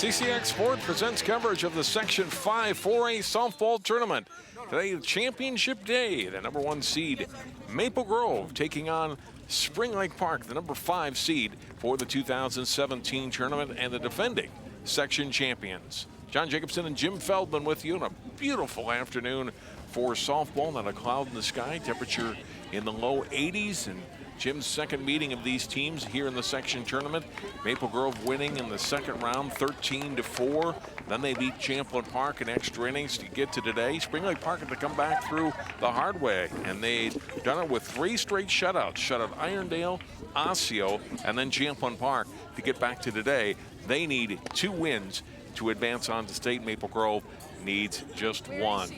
CCX Sport presents coverage of the Section 5 4A softball tournament. Today, championship day. The number 1 seed, Maple Grove, taking on Spring Lake Park, the number 5 seed for the 2017 tournament and the defending section champions. John Jacobson and Jim Feldman with you on a beautiful afternoon for softball. Not a cloud in the sky, temperature in the low 80s, and Jim's second meeting of these teams here in the section tournament. Maple Grove winning in the second round 13-4. Then they beat Champlin Park in extra innings to get to today. Spring Lake Park had to come back through the hard way, and they'd done it with 3 straight shutouts. Shut out Irondale, Osseo, and then Champlin Park to get back to today. They need 2 wins to advance on to state. Maple Grove needs just 1.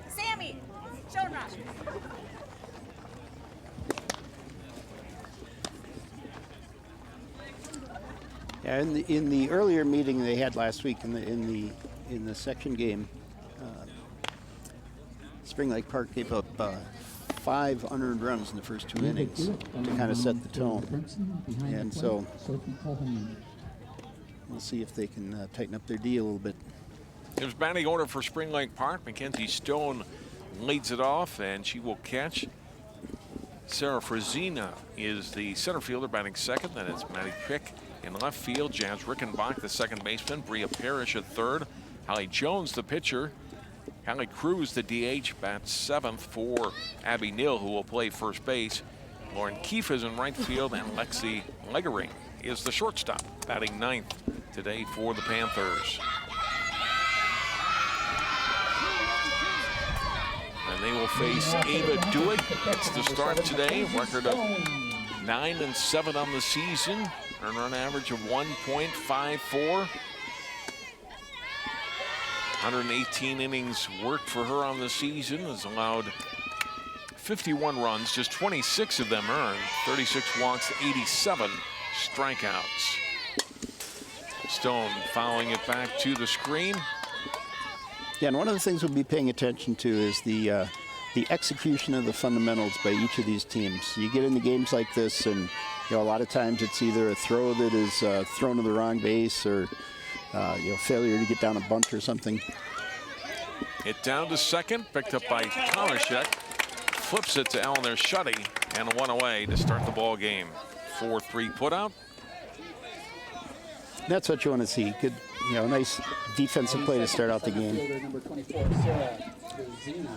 Sammy, show him around. Yeah, in the earlier meeting they had last week in the section game, Spring Lake Park gave up 5 unearned runs in the first 2 innings to kind of set the tone, and so we'll see if they can tighten up their D a little bit. There's batting order for Spring Lake Park. Mackenzie Stone leads it off, and she will catch. Sarah Frazina is the center fielder, batting second. Then it's Maddie Pick in left field. Jazz Rickenbach, the second baseman. Bria Parrish at third. Hallie Jones, the pitcher. Hallie Cruz, the DH, bats 7th for Abby Neal, who will play first base. Lauren Keefe is in right field, and Lexi Leggering is the shortstop, batting 9th today for the Panthers. And they will face Ava Dewitt. That's the start today. Record of 9-7 on the season. Earned run average of 1.54. 118 innings worked for her on the season. Has allowed 51 runs, just 26 of them earned. 36 walks, 87 strikeouts. Stone fouling it back to the screen. Yeah, and one of the things we'll be paying attention to is the execution of the fundamentals by each of these teams. You get into games like this, and a lot of times it's either a throw that is thrown to the wrong base, or failure to get down a bunt or something. Hit down to second, picked up by Tomaszek. Flips it to Eleanor Shuddy, and 1 away to start the ball game. 4-3 put out. That's what you want to see. Good, nice defensive play to start out the game. Number 24, Sarah Frazina.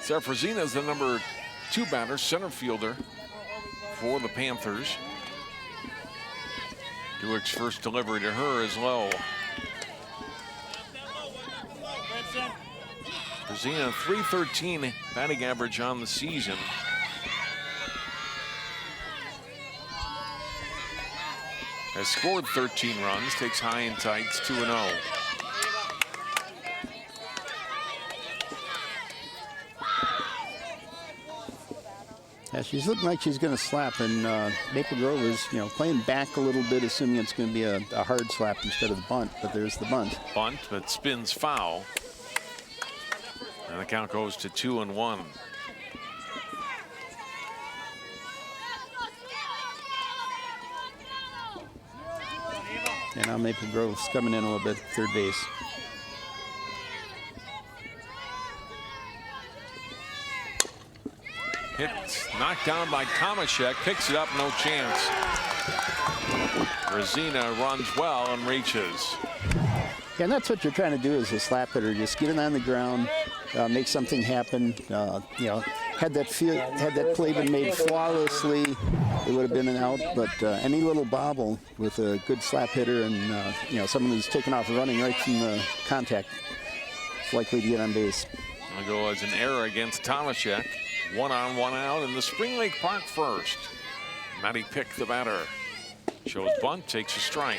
Sarah Frazina is the number 2 batter, center fielder for the Panthers. Dewick's first delivery to her is low. Frazina, .313 batting average on the season. Has scored 13 runs, takes high and tights, 2-0. Yeah, she's looking like she's going to slap, and Maple Grove is, playing back a little bit, assuming it's going to be a hard slap instead of the bunt, but there's the bunt. Bunt, but spins foul. And the count goes to 2-1. And now Maple Grove's coming in a little bit, third base. Hit knocked down by Tomaszek, picks it up, no chance. Frazina runs well and reaches. Yeah, and that's what you're trying to do as a slap hitter. Just get it on the ground, make something happen. Had that play been made flawlessly, it would have been an out. But any little bobble with a good slap hitter and someone who's taken off running right from the contact is likely to get on base. I'll go as an error against Tomaszek. 1 on, 1 out, in the Spring Lake Park first. Maddie Pick, the batter. Shows bunt, takes a strike.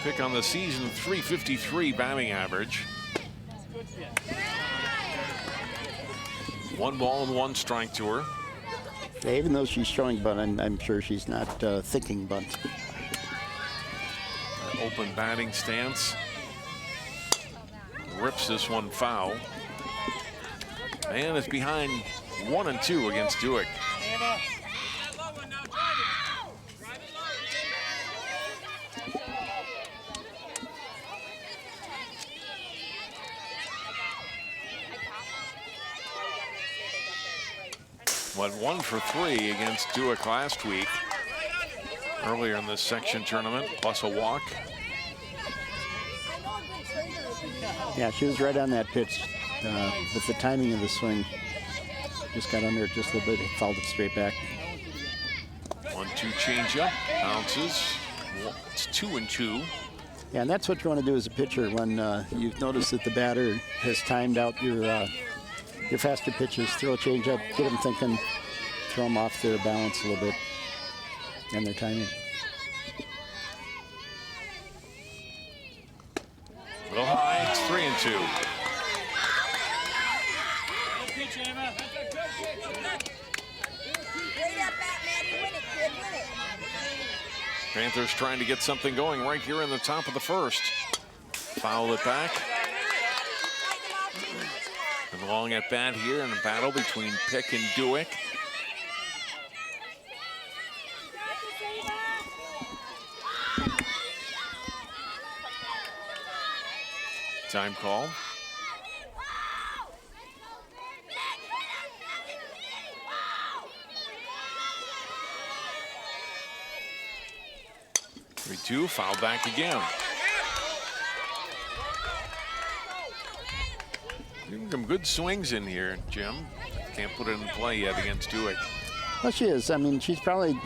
Pick on the season, .353 batting average. 1 ball and 1 strike to her. Yeah, even though she's showing bunt, I'm sure she's not thinking bunt. open batting stance. Rips this one foul. And is behind 1-2 against Dewick. Went 1 for 3 against Dewick last week, earlier in this section tournament, plus a walk. Yeah, she was right on that pitch with the timing of the swing. Just got under it just a little bit, fouled it straight back. 1-2 changeup, bounces. It's 2-2. Yeah, and that's what you want to do as a pitcher when you've noticed that the batter has timed out your faster pitches. Throw a changeup, get them thinking, throw them off their balance a little bit, and their timing. A little high, it's 3-2. Panthers trying to get something going right here in the top of the first. Foul it back. And long at bat here in a battle between Pick and Dewick. Time call. Three-two, foul back again. Some good swings in here, Jim. Can't put it in play yet against Dewick. Well, she is. I mean, she's probably,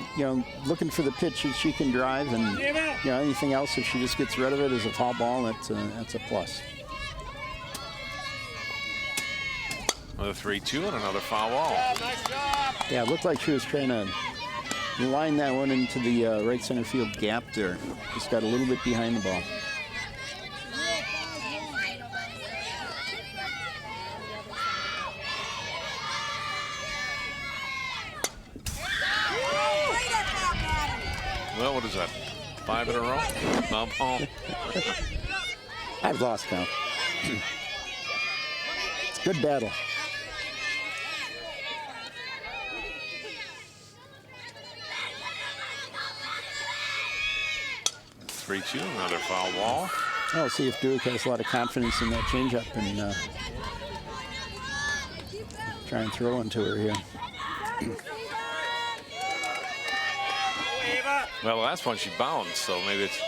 looking for the pitch that she can drive, and anything else, if she just gets rid of it as a foul ball, that's a plus. Another 3-2 and another foul ball. Yeah, it looked like she was trying to line that one into the right center field gap there. Just got a little bit behind the ball. Well, what is that? 5 in a row? Oh. I've lost count. It's a good battle. Three-two, another foul ball. I'll see if Dewick has a lot of confidence in that changeup and try and throw into her here. Well, the last one she bounced, so maybe it's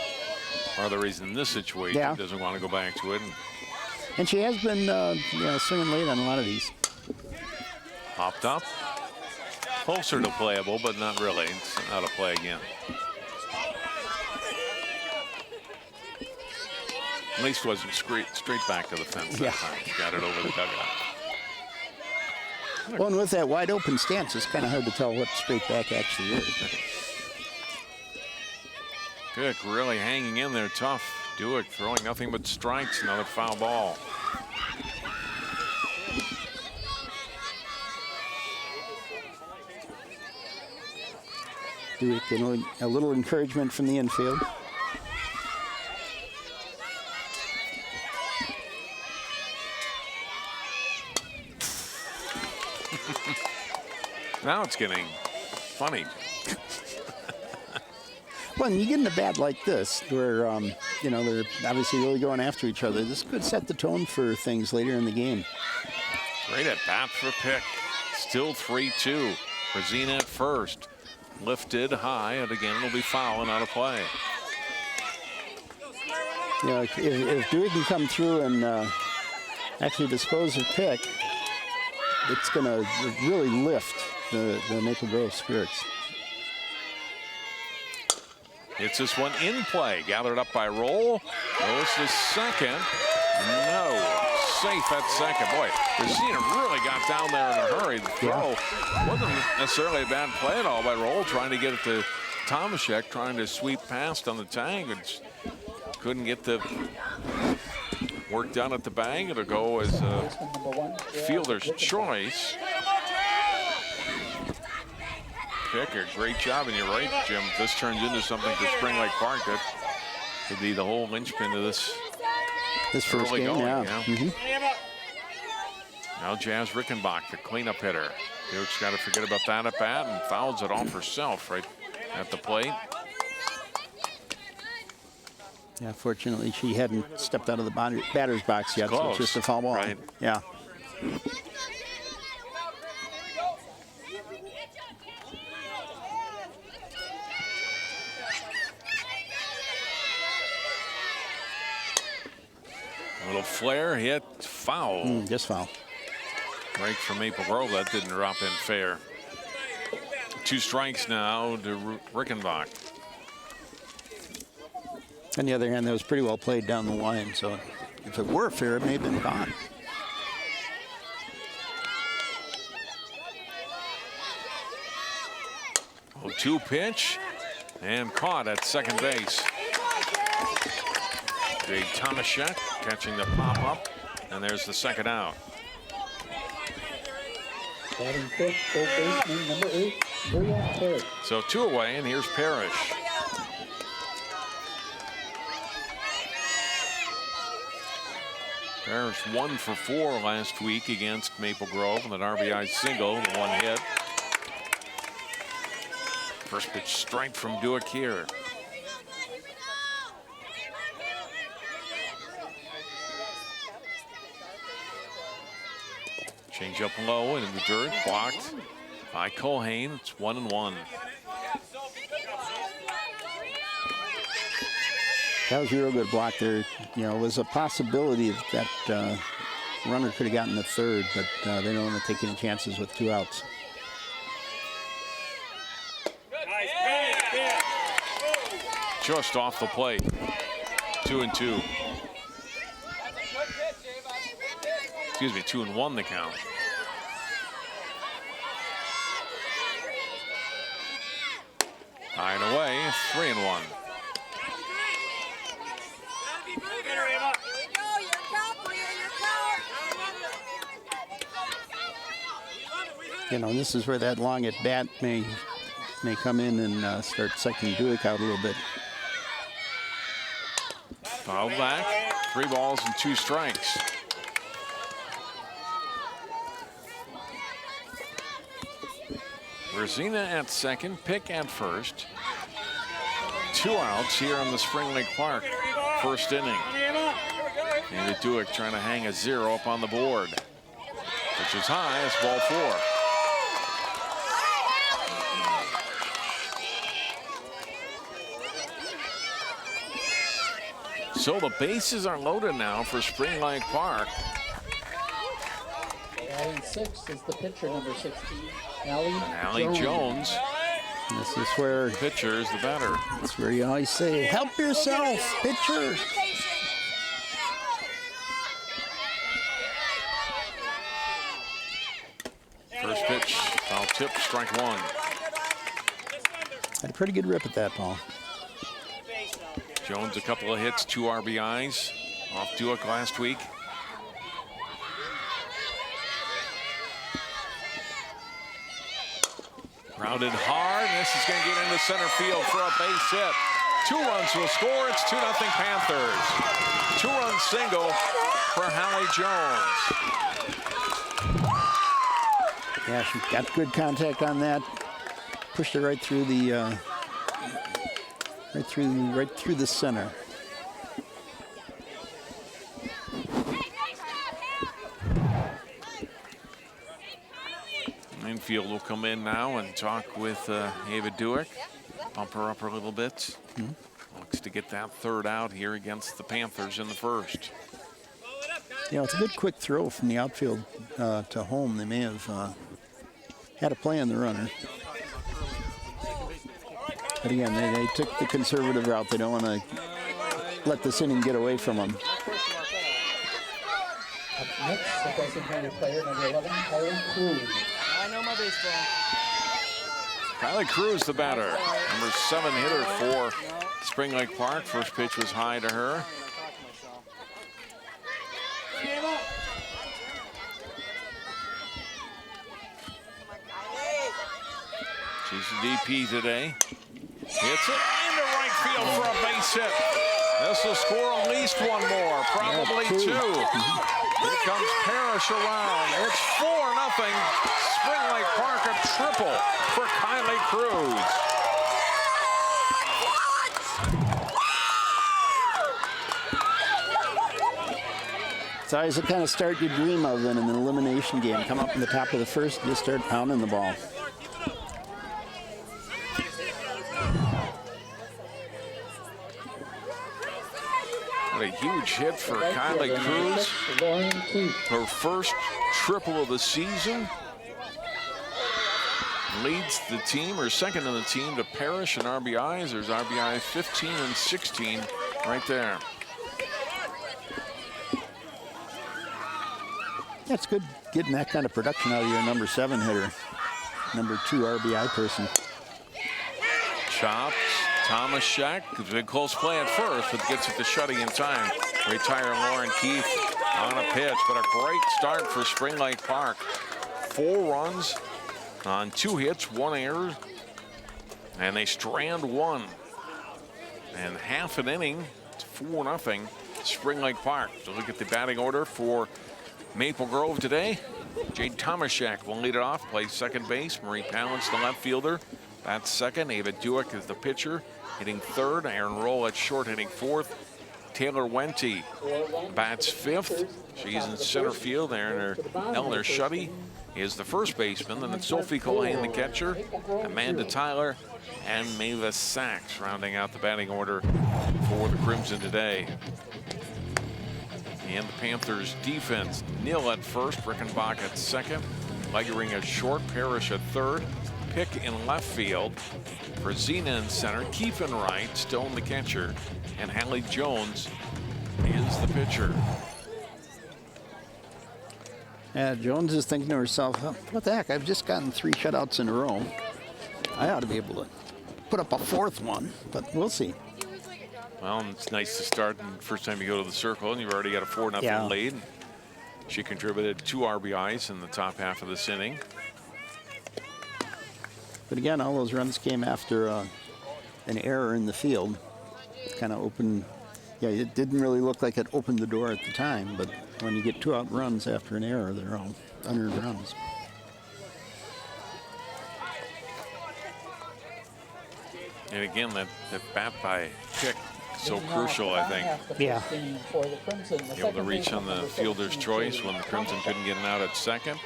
part of the reason in this situation Yeah. she doesn't want to go back to it. And she has been swinging late on a lot of these. Popped up. Closer to playable, but not really. It's out of play again. At least wasn't straight back to the fence that time. She got it over the dugout. Well, and with that wide open stance, it's kind of hard to tell what straight back actually is. Pick really hanging in there tough. Dewick throwing nothing but strikes. Another foul ball. Dewick, a little encouragement from the infield. Now it's getting funny. Well, and you get in a bat like this, where they're obviously really going after each other. This could set the tone for things later in the game. Great at bat for Pick. Still 3-2. Rosina at first. Lifted high, and again it'll be foul and out of play. If Dewey can come through and actually dispose of Pick, it's going to really lift the Maple Grove spirits. It's this one in play. Gathered up by Roll. Goes to second. No. Safe at second. Boy, Rosina really got down there in a hurry. The throw wasn't necessarily a bad play at all by Roll, trying to get it to Tomaszek, trying to sweep past on the tag. And couldn't get the work done at the bag. It'll go as a fielder's choice. Pick, a great job, and you're right, Jim. This turns into something for Spring Lake Park that Could be the whole linchpin to this first early game, going, yeah. Mhm. Now Jazz Rickenbach, the cleanup hitter. Duke's got to forget about that at bat and fouls it off herself right at the plate. Yeah, fortunately, she hadn't stepped out of the batter's box yet, so it's just a foul ball. Right. Yeah. A little flare hit, foul. Just foul. Break from Maple Grove, that didn't drop in fair. 2 strikes now to Rickenbach. On the other hand, that was pretty well played down the line, so if it were fair, it may have been gone. Oh, 2 pitch and caught at second base. Jade Tomaszek catching the pop up, and there's the second out. Batting fifth, third baseman, number 8, Brian Parrish. So 2 away, and here's Parrish. Parrish 1 for 4 last week against Maple Grove, and an RBI single, 1 hit. First pitch strike from Duick here. Change up low and in the dirt, blocked by Culhane. It's 1-1. That was a real good block there. You know, it was a possibility that runner could have gotten the third, but they don't want to take any chances with 2 outs. Just off the plate. 2-2. Excuse me, 2-1 the count. High and away, 3-1. You know, this is where that long at bat may come in and start sucking Duick out a little bit. Foul back, 3 balls and 2 strikes. Rosina at second, Pick at first. 2 outs here on the Spring Lake Park first inning. And Duick trying to hang a 0 up on the board. Which is high, it's ball 4. So the bases are loaded now for Spring Lake Park. Batting sixth is the pitcher, number 16, Allie Jones. This is where Pitcher is the batter. that's where you always say, help yourself, pitcher. First pitch, foul tip, strike 1. Had a pretty good rip at that ball. Jones a couple of hits, 2 RBIs off Duick last week. Grounded hard. This is going to get into center field for a base hit. 2 runs will score. It's 2-0 Panthers. 2-run single for Hallie Jones. Yeah, she got good contact on that. Pushed it right through the right through the center. Infield will come in now and talk with Ava Duick. Bump her up a little bit. Looks to get that 3rd out here against the Panthers in the 1st. You know, it's a good quick throw from the outfield to home. They may have had a play on the runner. But again, they took the conservative route. They don't want to let this inning get away from them. Up next, the designated player, number 11, Kylie Cruz. I know my baseball. Kylie Cruz, the batter. Number 7 hitter for Spring Lake Park. First pitch was high to her. She's the DP today. Hits it into right field for a base hit. This will score at least one more, probably two. Here comes Parrish around. It's 4-0. Spring Lake Park a triple for Kylie Cruz. It's always the kind of start you dream of in an elimination game. Come up in the top of the first, just start pounding the ball. What a huge hit for Kylie Cruz. Her first triple of the season. Leads the team, or second in the team, to Parrish in RBIs. There's RBI 15 and 16 right there. That's good getting that kind of production out of your number 7 hitter, number 2 RBI person. Chops, Tomaszek, big close play at first, but gets it to Shuddy in time. Retire Lauren Keith on a pitch, but a great start for Spring Lake Park. 4 runs on 2 hits, 1 error, and they strand 1. And half an inning, it's 4-0, Spring Lake Park. So look at the batting order for Maple Grove today. Jade Tomaszek will lead it off, plays second base. Marie Palance, the left fielder, that's second. Ava Duick is the pitcher, hitting third. Aaron Roll at short, hitting fourth. Taylor Wente bats fifth. She's in center field. Eleanor Shuddy is the first baseman. Then it's Sophie Colleen, the catcher. Amanda Tyler and Mavis Sachs rounding out the batting order for the Crimson today. And the Panthers defense, Neal at first, Rickenbach at second, Legering at short, Parrish at third, Pick in left field, Brazina in center, Keefe in right, Stone the catcher, and Hallie Jones is the pitcher. Yeah, Jones is thinking to herself, what the heck, I've just gotten 3 shutouts in a row. I ought to be able to put up a 4th one, but we'll see. Well, it's nice to start, and first time you go to the circle, and you've already got a 4-0 lead. She contributed 2 RBIs in the top half of this inning. But again, all those runs came after an error in the field. Kind of opened, it didn't really look like it opened the door at the time, but when you get 2 out runs after an error, they're all unearned runs. And again, that bat by Pick, so crucial, I think. Yeah. Able to reach on the fielder's choice when the Crimson couldn't get an out at second.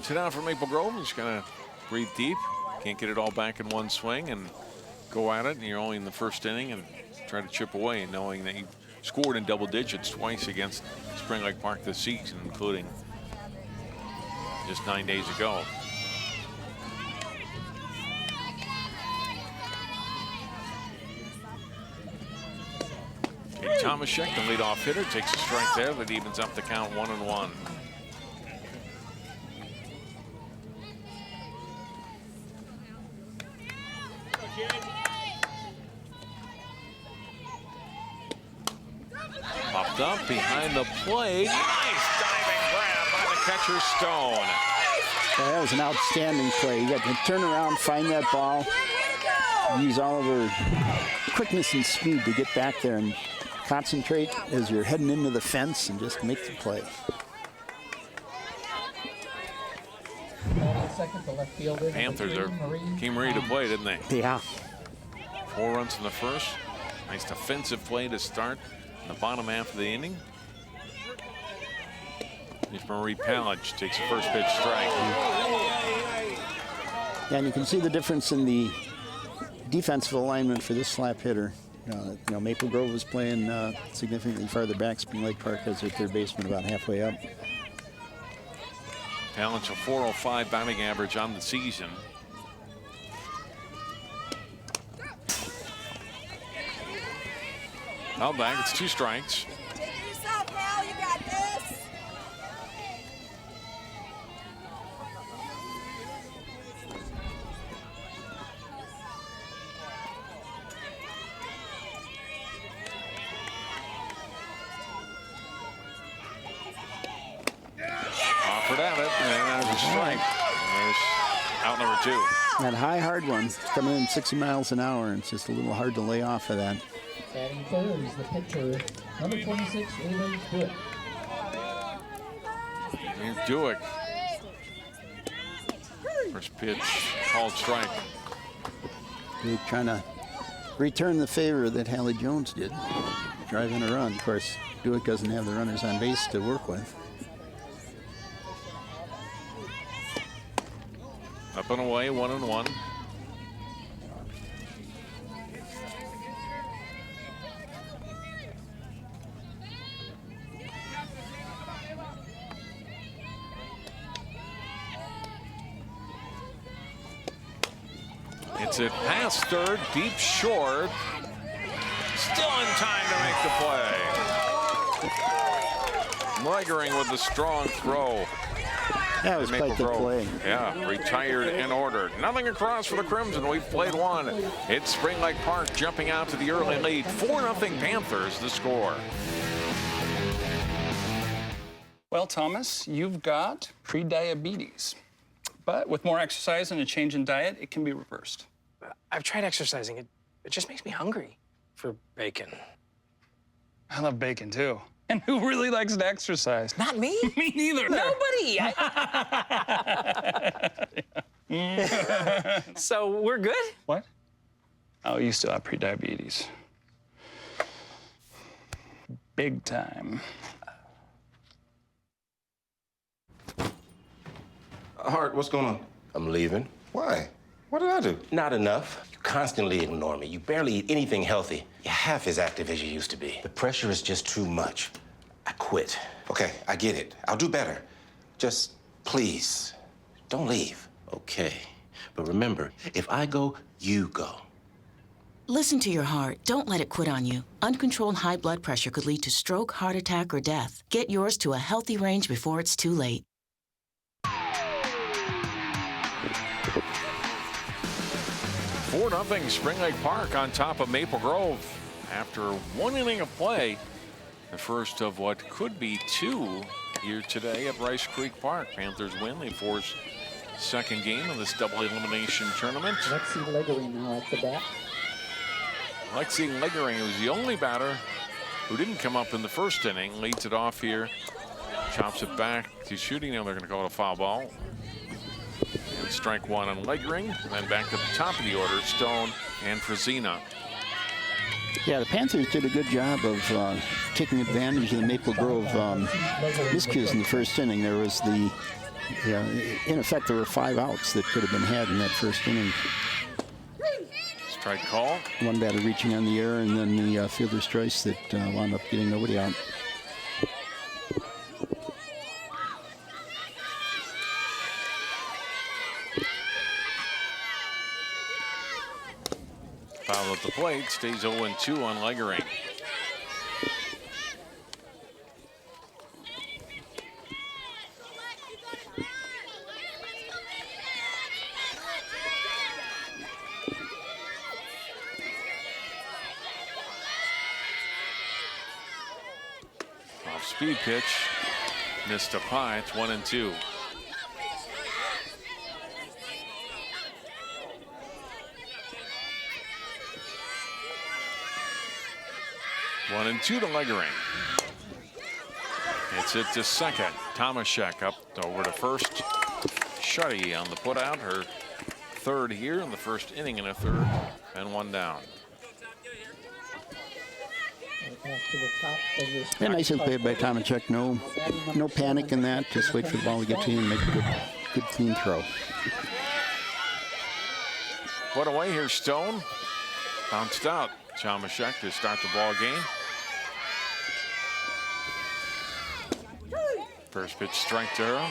Sit down for Maple Grove, just going to breathe deep. Can't get it all back in one swing and go at it. And you're only in the first inning and try to chip away, knowing that you scored in double digits twice against Spring Lake Park this season, including just 9 days ago. Tomaszek, the leadoff hitter, takes a strike there that evens up the count 1-1. Popped up behind the plate. Nice diving grab by the catcher Stone. Yeah, that was an outstanding play. You got to turn around, find that ball, use all of her quickness and speed to get back there and concentrate as you're heading into the fence and just make the play. Panthers came ready to play, didn't they? Yeah. 4 runs in the first. Nice defensive play to start in the bottom half of the inning. Here's Marie Palage, takes the first pitch strike. Yeah, and you can see the difference in the defensive alignment for this slap hitter. Maple Grove was playing significantly farther back. Spring Lake Park has their third baseman about halfway up. Palance, a 405 batting average on the season. Foul back, it's 2 strikes. Offered at it, and there's a strike. And there's out number 2. That high, hard one, it's coming in 60 miles an hour, and it's just a little hard to lay off of that. Batting third is the pitcher, number 26, Ava Buick. Here's Duick. First pitch, called strike. They're trying to return the favor that Hallie Jones did, driving a run. Of course, Duick doesn't have the runners on base to work with. Up and away, 1-1. It's it past third, deep short. Still in time to make the play. Legering with the strong throw. That was quite the play. Yeah, retired and ordered. Nothing across for the Crimson. We've played one. It's Spring Lake Park jumping out to the early lead. 4-0 Panthers, the score. Well, Thomas, you've got pre-diabetes. But with more exercise and a change in diet, it can be reversed. I've tried exercising. It just makes me hungry for bacon. I love bacon, too. And who really likes to exercise? Not me. Me neither. Nobody. So we're good? What? Oh, you still have pre-diabetes. Big time. Hart, what's going on? I'm leaving. Why? What did I do? Not enough. You constantly ignore me. You barely eat anything healthy. You're half as active as you used to be. The pressure is just too much. I quit. Okay, I get it. I'll do better. Just please, don't leave. Okay. But remember, if I go, you go. Listen to your heart. Don't let it quit on you. Uncontrolled high blood pressure could lead to stroke, heart attack, or death. Get yours to a healthy range before it's too late. 4-0 Spring Lake Park on top of Maple Grove after 1 inning of play. The first of what could be 2 here today at Rice Creek Park. Panthers win. They force second game of this double elimination tournament. Lexi Legering now at the bat. Lexi Legering, who's the only batter who didn't come up in the first inning, leads it off here. Chops it back to shooting. Now they're going to call it a foul ball. And strike one on Legering. And then back to the top of the order, Stone and Frazina. Yeah, the Panthers did a good job of taking advantage of the Maple Grove miscues in the first inning. There was in effect, there were 5 outs that could have been had in that first inning. Strike call. One batter reaching on the air, and then the fielder's choice that wound up getting nobody out. Foul at the plate, stays 0-2 on Legering. Off-speed pitch, missed up high. It's 1-2. One and two to Legering. It's it to second. Tomaszek up over to first. Shuddy on the putout. Her third here in the first inning and a third. And one down. Yeah, nicely played by Tomaszek. No panic in that. Just wait for the ball to get to you and make a good clean throw. Put away here, Stone. Bounced out. Tomaszek to start the ball game. First pitch strike to her.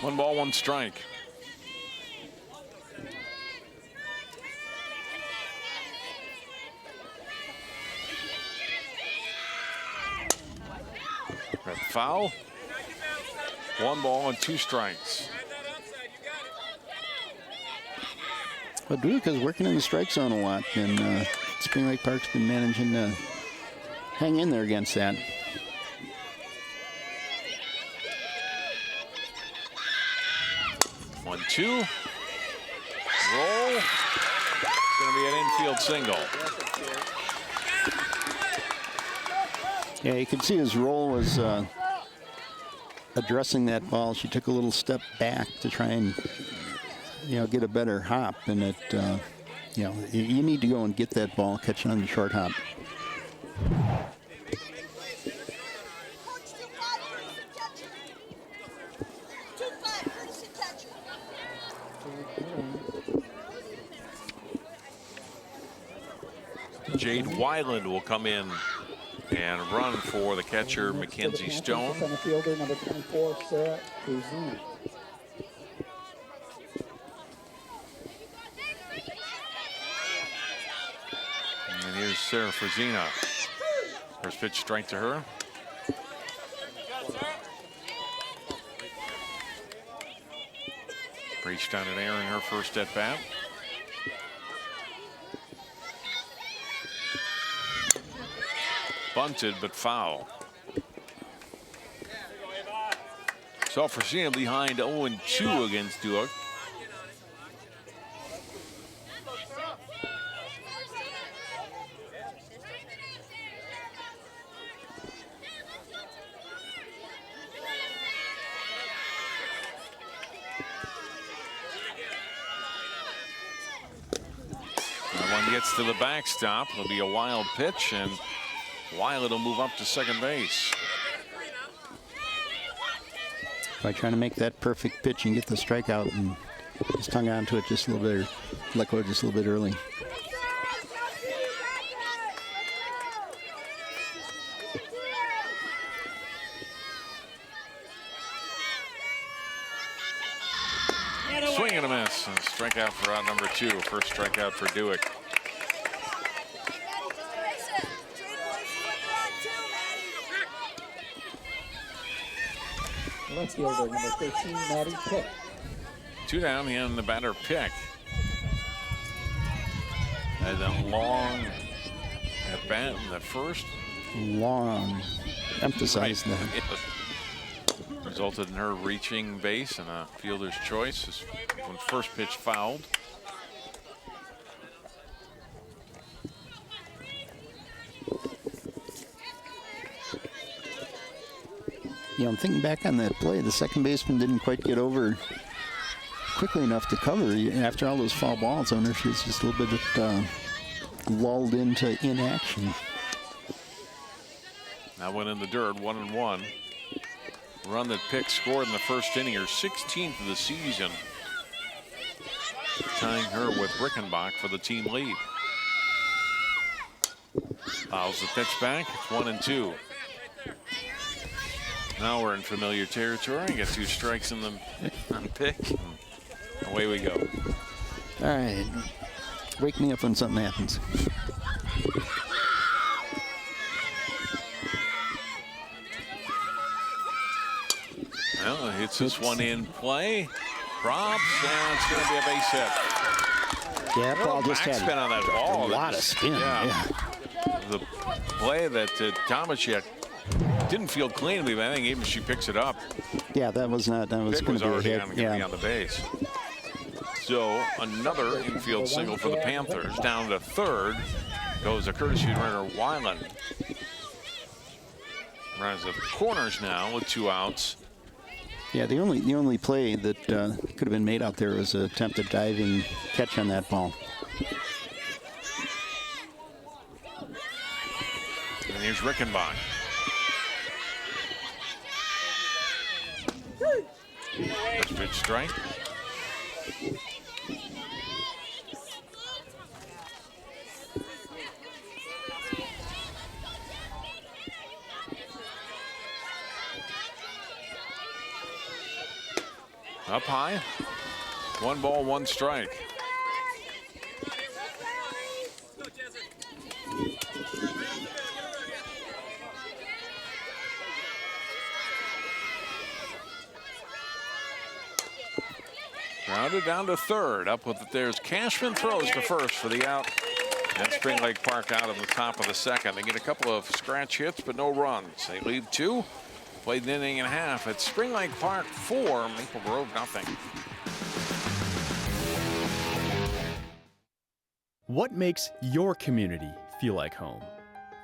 One ball, one strike. Red foul. 1 ball and 2 strikes. Well, Duke is working in the strike zone a lot, and Spring Lake Park's been managing to hang in there against that. One, two. Roll. It's going to be an infield single. Yeah, you could see his roll was addressing that ball. She took a little step back to try and, get a better hop. And it, you need to go and get that ball, catch it on the short hop. Jade Weiland will come in and run for the catcher, Mackenzie Stone. Center fielder, number 24, Sarah Frazina. And here's Sarah Frazina. First pitch straight to her. Reached out an air in her first at bat. Bunted, but foul. So Frazina behind 0-2 against Duke. That one gets to the backstop. It'll be a wild pitch, and Weiland will move up to second base. By trying to make that perfect pitch and get the strikeout, and just hung on to it just a little bit, or let go just a little bit early. Swing and a miss. And strikeout for out number 2. First strikeout for Dewick. Left fielder, number 13, Maddie Pick. 2 down, and the batter Pick. And a long at bat in the first. Long. Emphasize that. It resulted in her reaching base and a fielder's choice when first pitch fouled. I'm thinking back on that play. The second baseman didn't quite get over quickly enough to cover. After all those foul balls on her, she was just a little bit lulled into inaction. That went in the dirt, 1-1. Run that Pick scored in the first inning, her 16th of the season, tying her with Rickenbach for the team lead. Fouls the pitch back. It's 1-2. Now we're in familiar territory. Got 2 strikes in the on Pick. And away we go. All right. Wake me up when something happens. Well, hits this one in play. Drops, and it's going to be a base hit. Yeah, that ball just had backspin on that ball. a lot of spin. Yeah. The play that Tomaszek didn't feel clean to me, but I think even she picks it up. Yeah, that was not. That was Pick going was to be a already hit. going to be on the base. So another infield single for the Panthers. Down to third goes a courtesy runner, Weiland. Runs the corners now with 2 outs. Yeah, the only play that could have been made out there was an attempted diving catch on that ball. And here's Rickenbach. First pitch strike. Up high. 1 ball, 1 strike. Grounded down to third. Up with it. There's Cashman, throws to first for the out. And Spring Lake Park out of the top of the second. They get a couple of scratch hits, but no runs. They leave 2. Played an inning and a half. It's Spring Lake Park 4, Maple Grove nothing. What makes your community feel like home?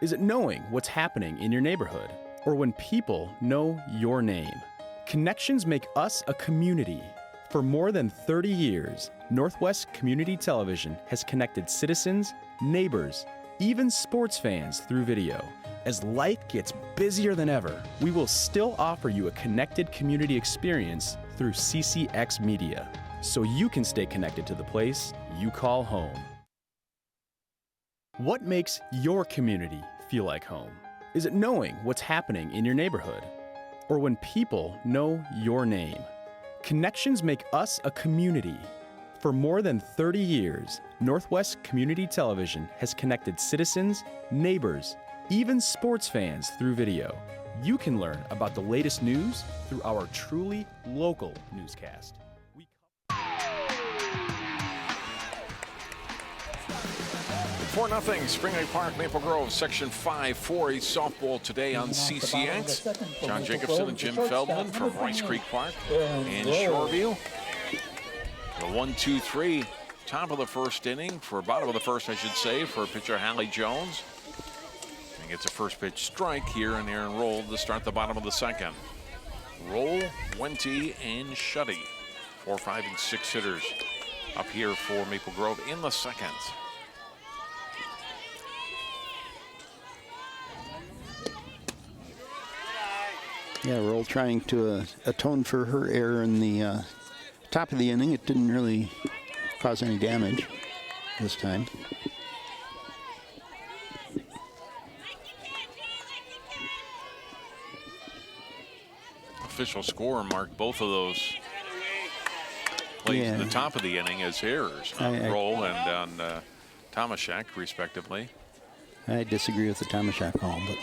Is it knowing what's happening in your neighborhood, or when people know your name? Connections make us a community. For more than 30 years, Northwest Community Television has connected citizens, neighbors, even sports fans through video. As life gets busier than ever, we will still offer you a connected community experience through CCX Media, so you can stay connected to the place you call home. What makes your community feel like home? Is it knowing what's happening in your neighborhood, or when people know your name? Connections make us a community. For more than 30 years, Northwest Community Television has connected citizens, neighbors, even sports fans through video. You can learn about the latest news through our truly local newscast. 4-0 Spring Lake Park, Maple Grove, Section 5 4A softball today on CCX. John Jacobson and Jim Feldman from Rice Creek Park and Shoreview. The 1-2-3, top of the first inning, for bottom of the first, I should say, for pitcher Hallie Jones. And gets a first pitch strike here, and Aaron Roll to start the bottom of the second. Roll, Wente, and Shuddy. 4, 5, and 6 hitters up here for Maple Grove in the second. Yeah, Roll trying to atone for her error in the top of the inning. It didn't really cause any damage this time. Official score marked both of those plays in the top of the inning as errors on Roll and on Tomaszek, respectively. I disagree with the Tomaszek call, but...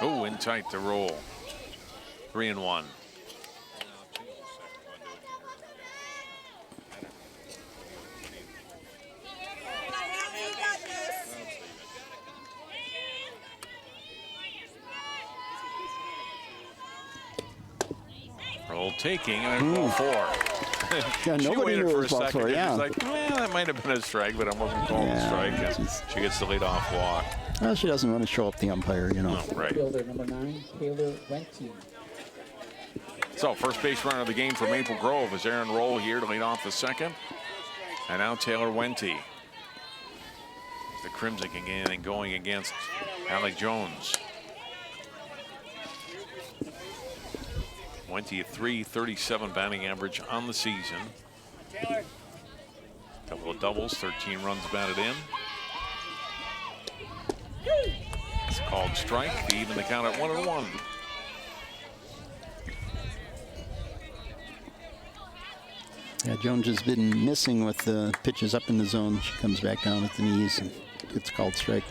Oh, in tight to Roll. 3-1. Roll taking and ball 4. Yeah, she nobody waited knew for it a was ball second. 4, And yeah. she's like, well, that might have been a strike, but I wasn't calling a strike. And she gets the leadoff walk. Well, she doesn't want to show up the umpire, you know. No, right. Fielder number 9, Taylor Wente. So first base runner of the game for Maple Grove is Aaron Roll here to lead off the second. And now Taylor Wente. The Crimson again going against Hallie Jones. Wente a .337 batting average on the season. Couple of doubles, 13 runs batted in. It's a called strike to even the count at 1-1. Yeah, Jones has been missing with the pitches up in the zone. She comes back down at the knees and gets called strike.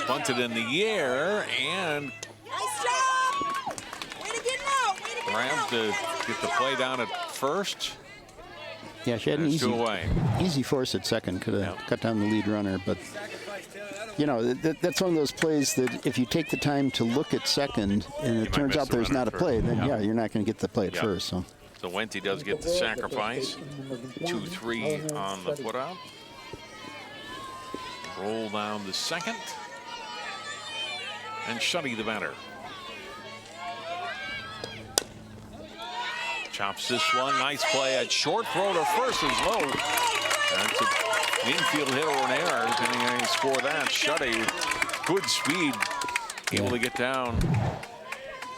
Bunted in the air and Nice job! Way to get out! Way to get grabbed to get the play down at first. Yeah, she had an It's 2 away. easy force at second. Could have cut down the lead runner, but you know that's one of those plays that if you take the time to look at second and it turns out there's not a play, then yeah, you're not going to get the play at first. So Wente does get the sacrifice. 2-3 on the put-out. Roll down the second. And Shuddy the batter. Chops this one. Nice play at short. Throw to first is low. That's an infield hit or an error, depending on how you score that. Shuddy, good speed, able to get down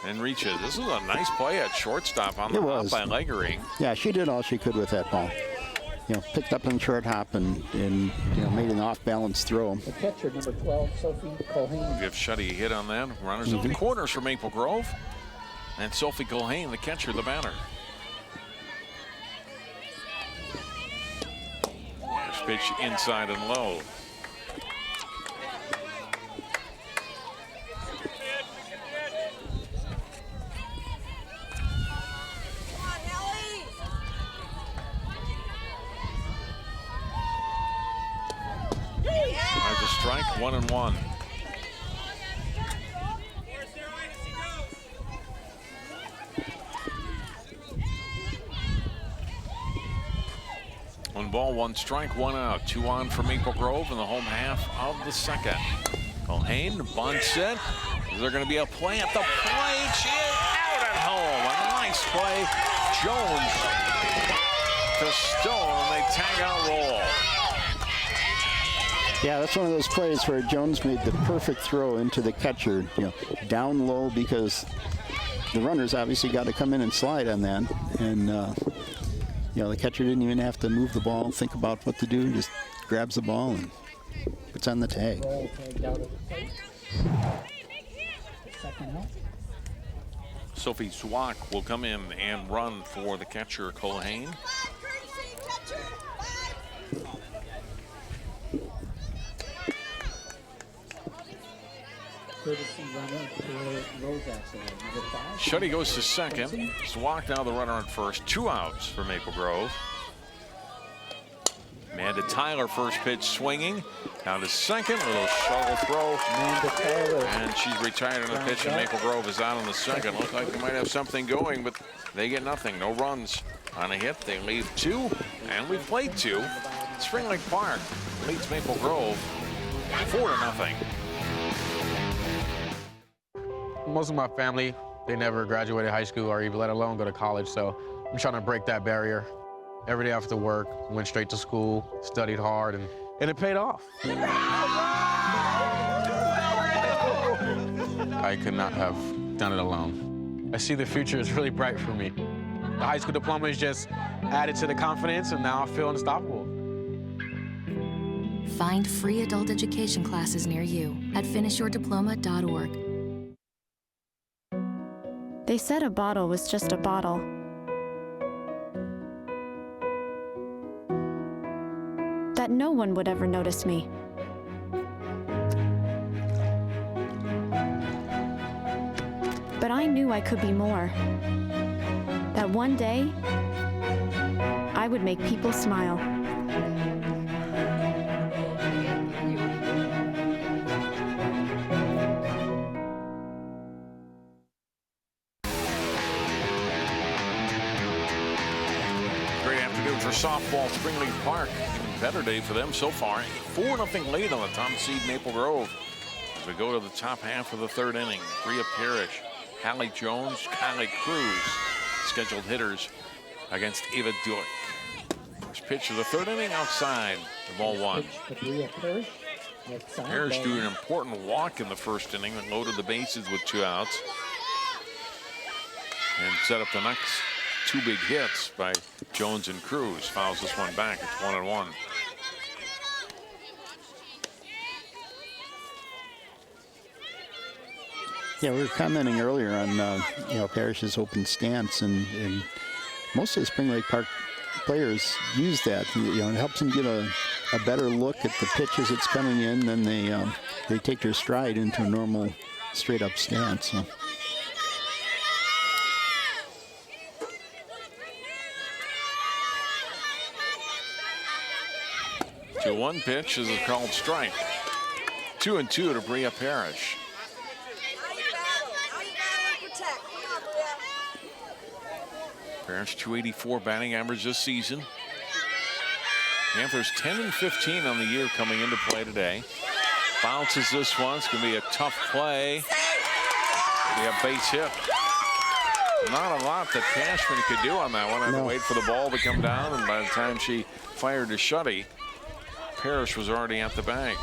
and reach it. This is a nice play at shortstop on the hop by Leggery. Yeah, she did all she could with that ball. You know, picked up on the short hop and you know, made an off-balance throw. The catcher, number 12, Sophie Colhane. Give Shuddy a hit on that. Runners in the corners for Maple Grove. And Sophie Colhane, the catcher, the batter. First pitch inside and low. 1-1. One ball, one strike, one out. 2 on for Maple Grove in the home half of the second. Culhane bunts it. Is there going to be a play at the plate? She is out at home. A nice play. Jones to Stone. They tag out roll. Yeah, that's one of those plays where Jones made the perfect throw into the catcher, down low, because the runners obviously got to come in and slide on that. And, the catcher didn't even have to move the ball, think about what to do, just grabs the ball and puts on the tag. Sophie Zwack will come in and run for the catcher, Culhane. Shuddy goes to second. Zwack now the runner on first. 2 outs for Maple Grove. Amanda Tyler, first pitch swinging. Down to second, a little shuttle throw. And she's retired on the pitch, and Maple Grove is out on the second. Looks like they might have something going, but they get nothing. No runs on a hit. They leave 2, and we've played 2. Spring Lake Park leads Maple Grove 4-0. Most of my family, they never graduated high school or even let alone go to college, so I'm trying to break that barrier. Every day after work, went straight to school, studied hard, and it paid off. I could not have done it alone. I see the future is really bright for me. The high school diploma is just added to the confidence, and now I feel unstoppable. Find free adult education classes near you at finishyourdiploma.org. They said a bottle was just a bottle. That no one would ever notice me. But I knew I could be more. That one day, I would make people smile. Softball, Spring Lake Park. Even better day for them so far. 4-0 lead on the top seed Maple Grove. As we go to the top half of the third inning, Bria Parrish, Hallie Jones, Kylie Cruz, scheduled hitters against Ava Duick. First pitch of the third inning outside, the ball 1. Parrish doing an important walk in the first inning that loaded the bases with 2 outs and set up the next 2 big hits by Jones and Cruz. Fouls this one back. It's 1-1. Yeah, we were commenting earlier on Parrish's open stance, and most of the Spring Lake Park players use that. It helps them get a better look at the pitch as it's coming in. Then they take their stride into a normal straight up stance. So. 2-1 pitch is a called strike. 2-2 to Bria Parrish. Parrish 284 batting average this season. Panthers 10-15 on the year coming into play today. Bounces this one. It's going to be a tough play. Be a base hit. Not a lot that Cashman could do on that one. Had to wait for the ball to come down, and by the time she fired to Shuddy, Parrish was already at the bag.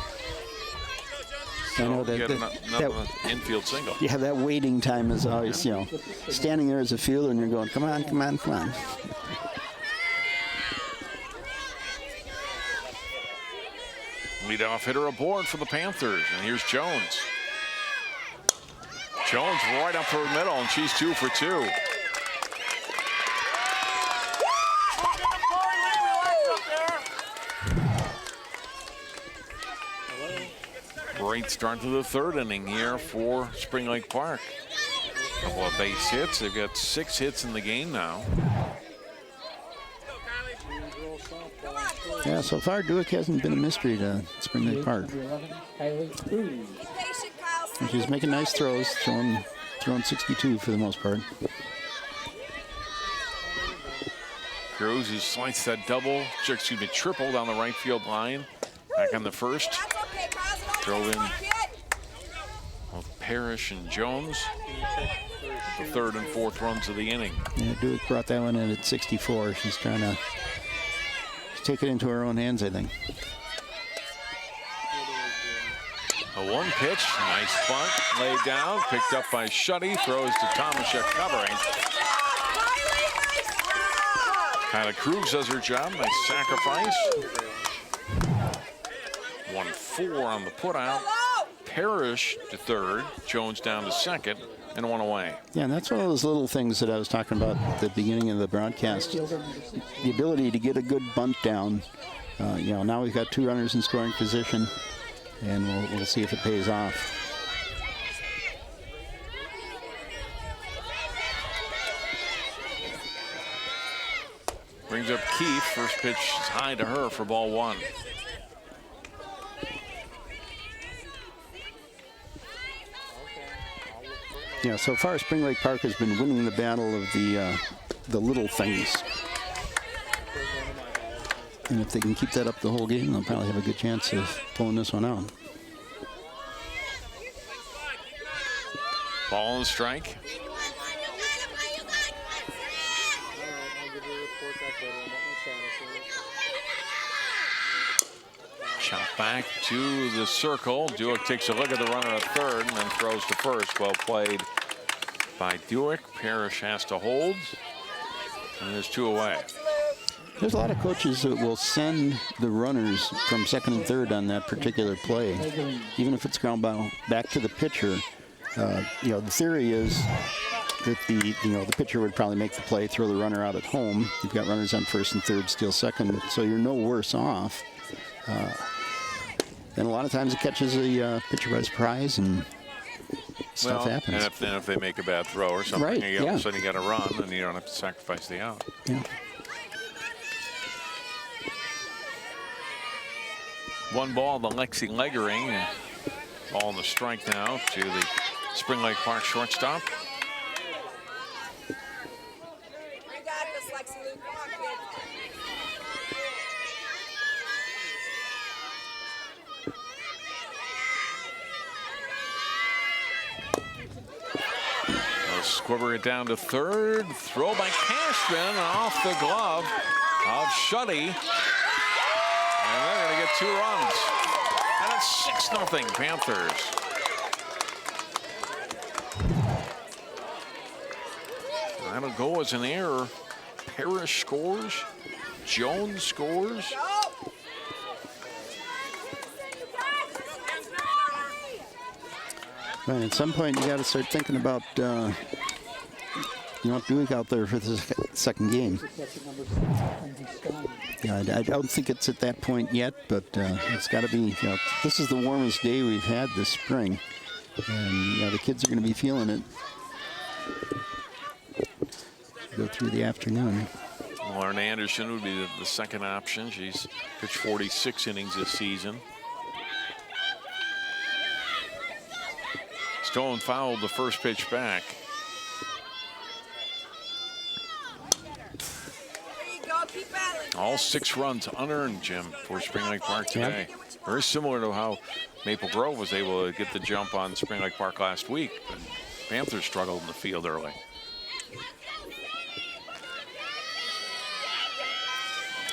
So I know that infield single. Yeah, that waiting time is always, standing there as a fielder and you're going, come on, come on, come on. Leadoff hitter aboard for the Panthers, and here's Jones. Jones right up through the middle, and she's 2 for 2. Great start to the third inning here for Spring Lake Park. A couple of base hits. They've got 6 hits in the game now. Yeah, so far Duick hasn't been a mystery to Spring Lake Park. She's making nice throws, throwing 62 for the most part. Cruz has sliced that triple down the right field line. Back on the first. Throw in of Parrish and Jones. The third and fourth runs of the inning. Yeah, Duick brought that one in at 64. She's trying to take it into her own hands, I think. A one pitch, nice bunt, laid down, picked up by Shuddy, throws to Tomaszek covering. Kyla Krug does her job, nice sacrifice. 1-4 on the putout. Parrish to third, Jones down to second, and one away. Yeah, and that's one of those little things that I was talking about at the beginning of the broadcast. The ability to get a good bunt down. You know, now we've got 2 runners in scoring position, and we'll see if it pays off. Brings up Keefe. First pitch is high to her for ball 1. Yeah, so far Spring Lake Park has been winning the battle of the little things. And if they can keep that up the whole game, they'll probably have a good chance of pulling this one out. Ball and strike. Shot back to the circle. Duick takes a look at the runner at third and then throws to first. Well played by Duick. Parrish has to hold. And there's 2 away. There's a lot of coaches that will send the runners from second and third on that particular play, even if it's ground ball back to the pitcher. You know, the theory is that the pitcher would probably make the play, throw the runner out at home. You've got runners on first and third, steal second, so you're no worse off. And a lot of times it catches the pitcher by surprise and stuff happens. And if they make a bad throw or something, right, all of a sudden you got to run and you don't have to sacrifice the out. Yeah. 1 ball, the Lexi Leggering. Ball in the strike now to the Spring Lake Park shortstop. Squibber it down to third. Throw by Cashman off the glove of Shuddy. And they're going to get 2 runs. And it's 6-0 Panthers. That'll go as an error. Parrish scores. Jones scores. Right, at some point you got to start thinking about Duick out there for the second game. Yeah, I don't think it's at that point yet, but it's got to be. This is the warmest day we've had this spring, and the kids are going to be feeling it. Go through the afternoon. Lauren Anderson would be the second option. She's pitched 46 innings this season. Stone fouled the first pitch back. All 6 runs unearned, Jim, for Spring Lake Park today. Yep. Very similar to how Maple Grove was able to get the jump on Spring Lake Park last week. But Panthers struggled in the field early.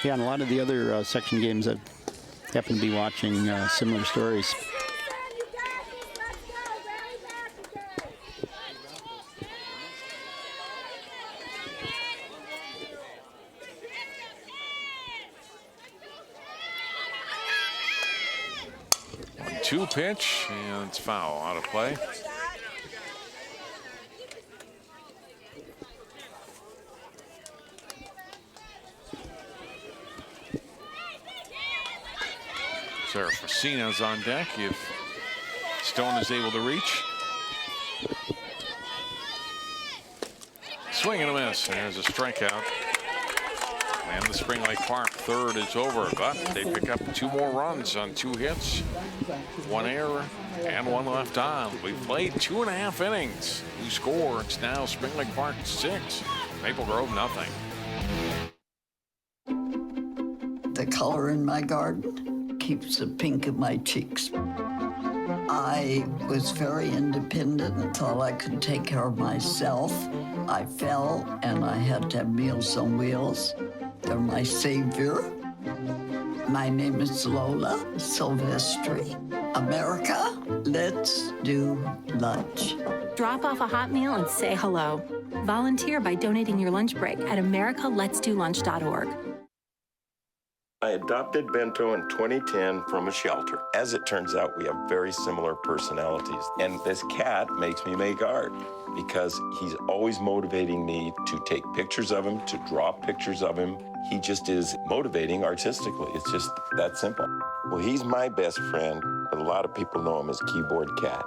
Yeah, and a lot of the other section games I've happened to be watching similar stories. Two pitch, and it's foul, out of play. Sarah Fracina's on deck if Stone is able to reach. Swing and a miss. There's a strikeout. And the Spring Lake Park third is over, but they pick up 2 more runs on 2 hits, 1 error, and 1 left on. We've played 2.5 innings. Who score? It's now Spring Lake Park 6, Maple Grove nothing. The color in my garden keeps the pink in my cheeks. I was very independent and thought I could take care of myself. I fell and I had to have Meals on Wheels. They're my savior. My name is Lola Silvestri. America, let's do lunch. Drop off a hot meal and say hello. Volunteer by donating your lunch break at americalet'sdolunch.org. I adopted Bento in 2010 from a shelter. As it turns out, we have very similar personalities. And this cat makes me make art because he's always motivating me to take pictures of him, to draw pictures of him. He just is motivating artistically. It's just that simple. Well, he's my best friend, but a lot of people know him as Keyboard Cat.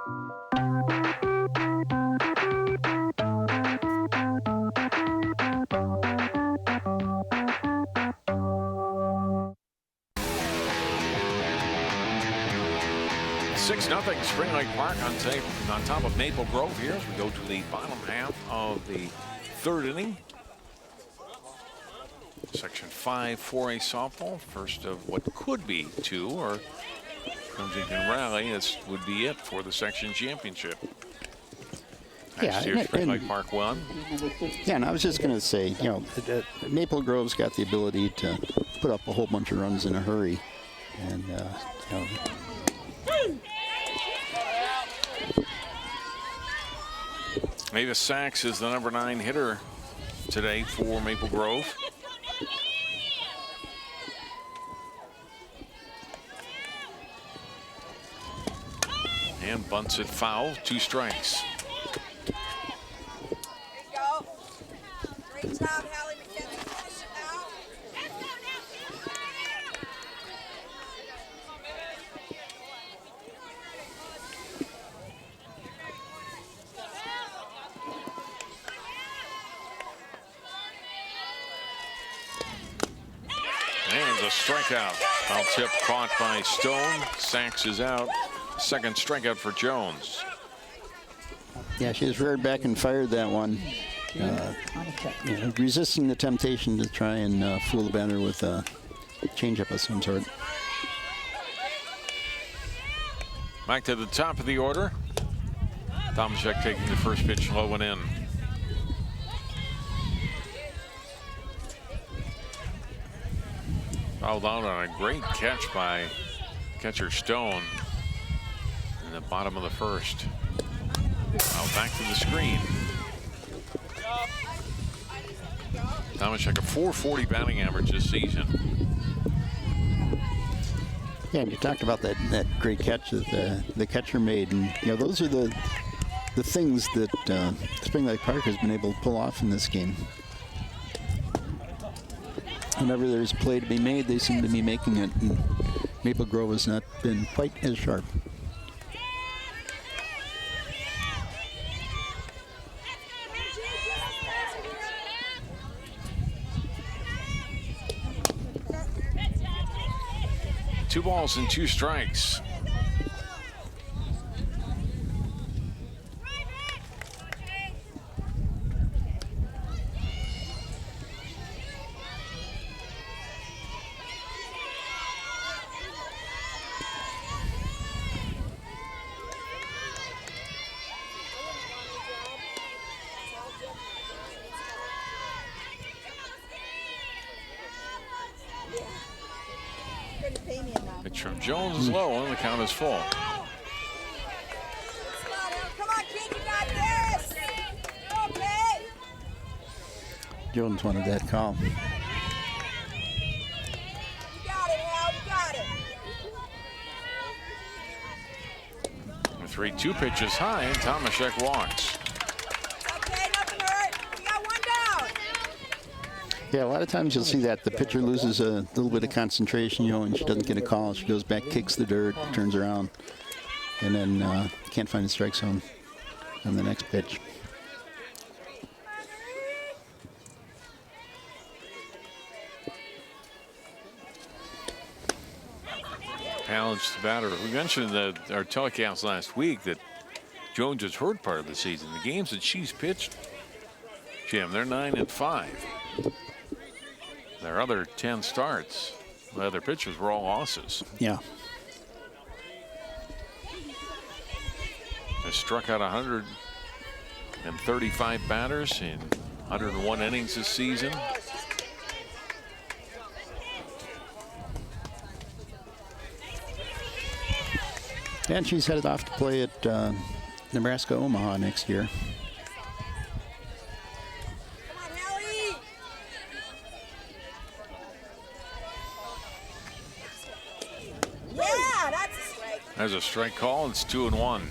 Nothing. Spring Lake Park on top of Maple Grove here as we go to the bottom half of the 3rd inning. Section 5 4A softball. First of what could be 2, or Crimson can rally. This would be it for the section championship. Next year, Spring Lake Park won. Yeah, and I was just going to say, you know, Maple Grove's got the ability to put up a whole bunch of runs in a hurry, and you know. Mavis Sachs is the number 9 hitter today for Maple Grove. And bunts it foul, 2 strikes. There you go. Great job, Hallie McKenzie. Finish it now. And a strikeout. Foul tip caught by Stone. Sachs is out. 2nd strikeout for Jones. Yeah, she just reared back and fired that one. You know, resisting the temptation to try and fool the batter with a changeup of some sort. Back to the top of the order. Tomaszek taking the first pitch low and in. Fouled out on a great catch by catcher Stone in the bottom of the 1st. Now back to the screen. Tomaszek a .440 batting average this season. Yeah, and you talked about that great catch that the catcher made, and you know those are the things that Spring Lake Park has been able to pull off in this game. Whenever there's a play to be made, they seem to be making it, and Maple Grove has not been quite as sharp. Two balls and 2 strikes. Pitch from Jones is low, and the count is full. Come on, kid, you got this. You're okay. Jones wanted that call. You got it, Hal. You got it. The 3-2 pitch is high, and Tomaszek walks. Okay, nothing hurt. You got 1 down. Yeah, a lot of times you'll see that the pitcher loses a little bit of concentration, you know, and she doesn't get a call. She goes back, kicks the dirt, turns around, and then can't find the strike zone on the next pitch. Palance, the batter. We mentioned our telecast last week that Jones has hurt part of the season. The games that she's pitched, Jim, they're 9-5. Their other 10 starts, the other pitchers were all losses. Yeah. They struck out 135 batters in 101 innings this season. And she's headed off to play at Nebraska Omaha next year. Yeah, that's a strike. There's a strike call. It's 2-1.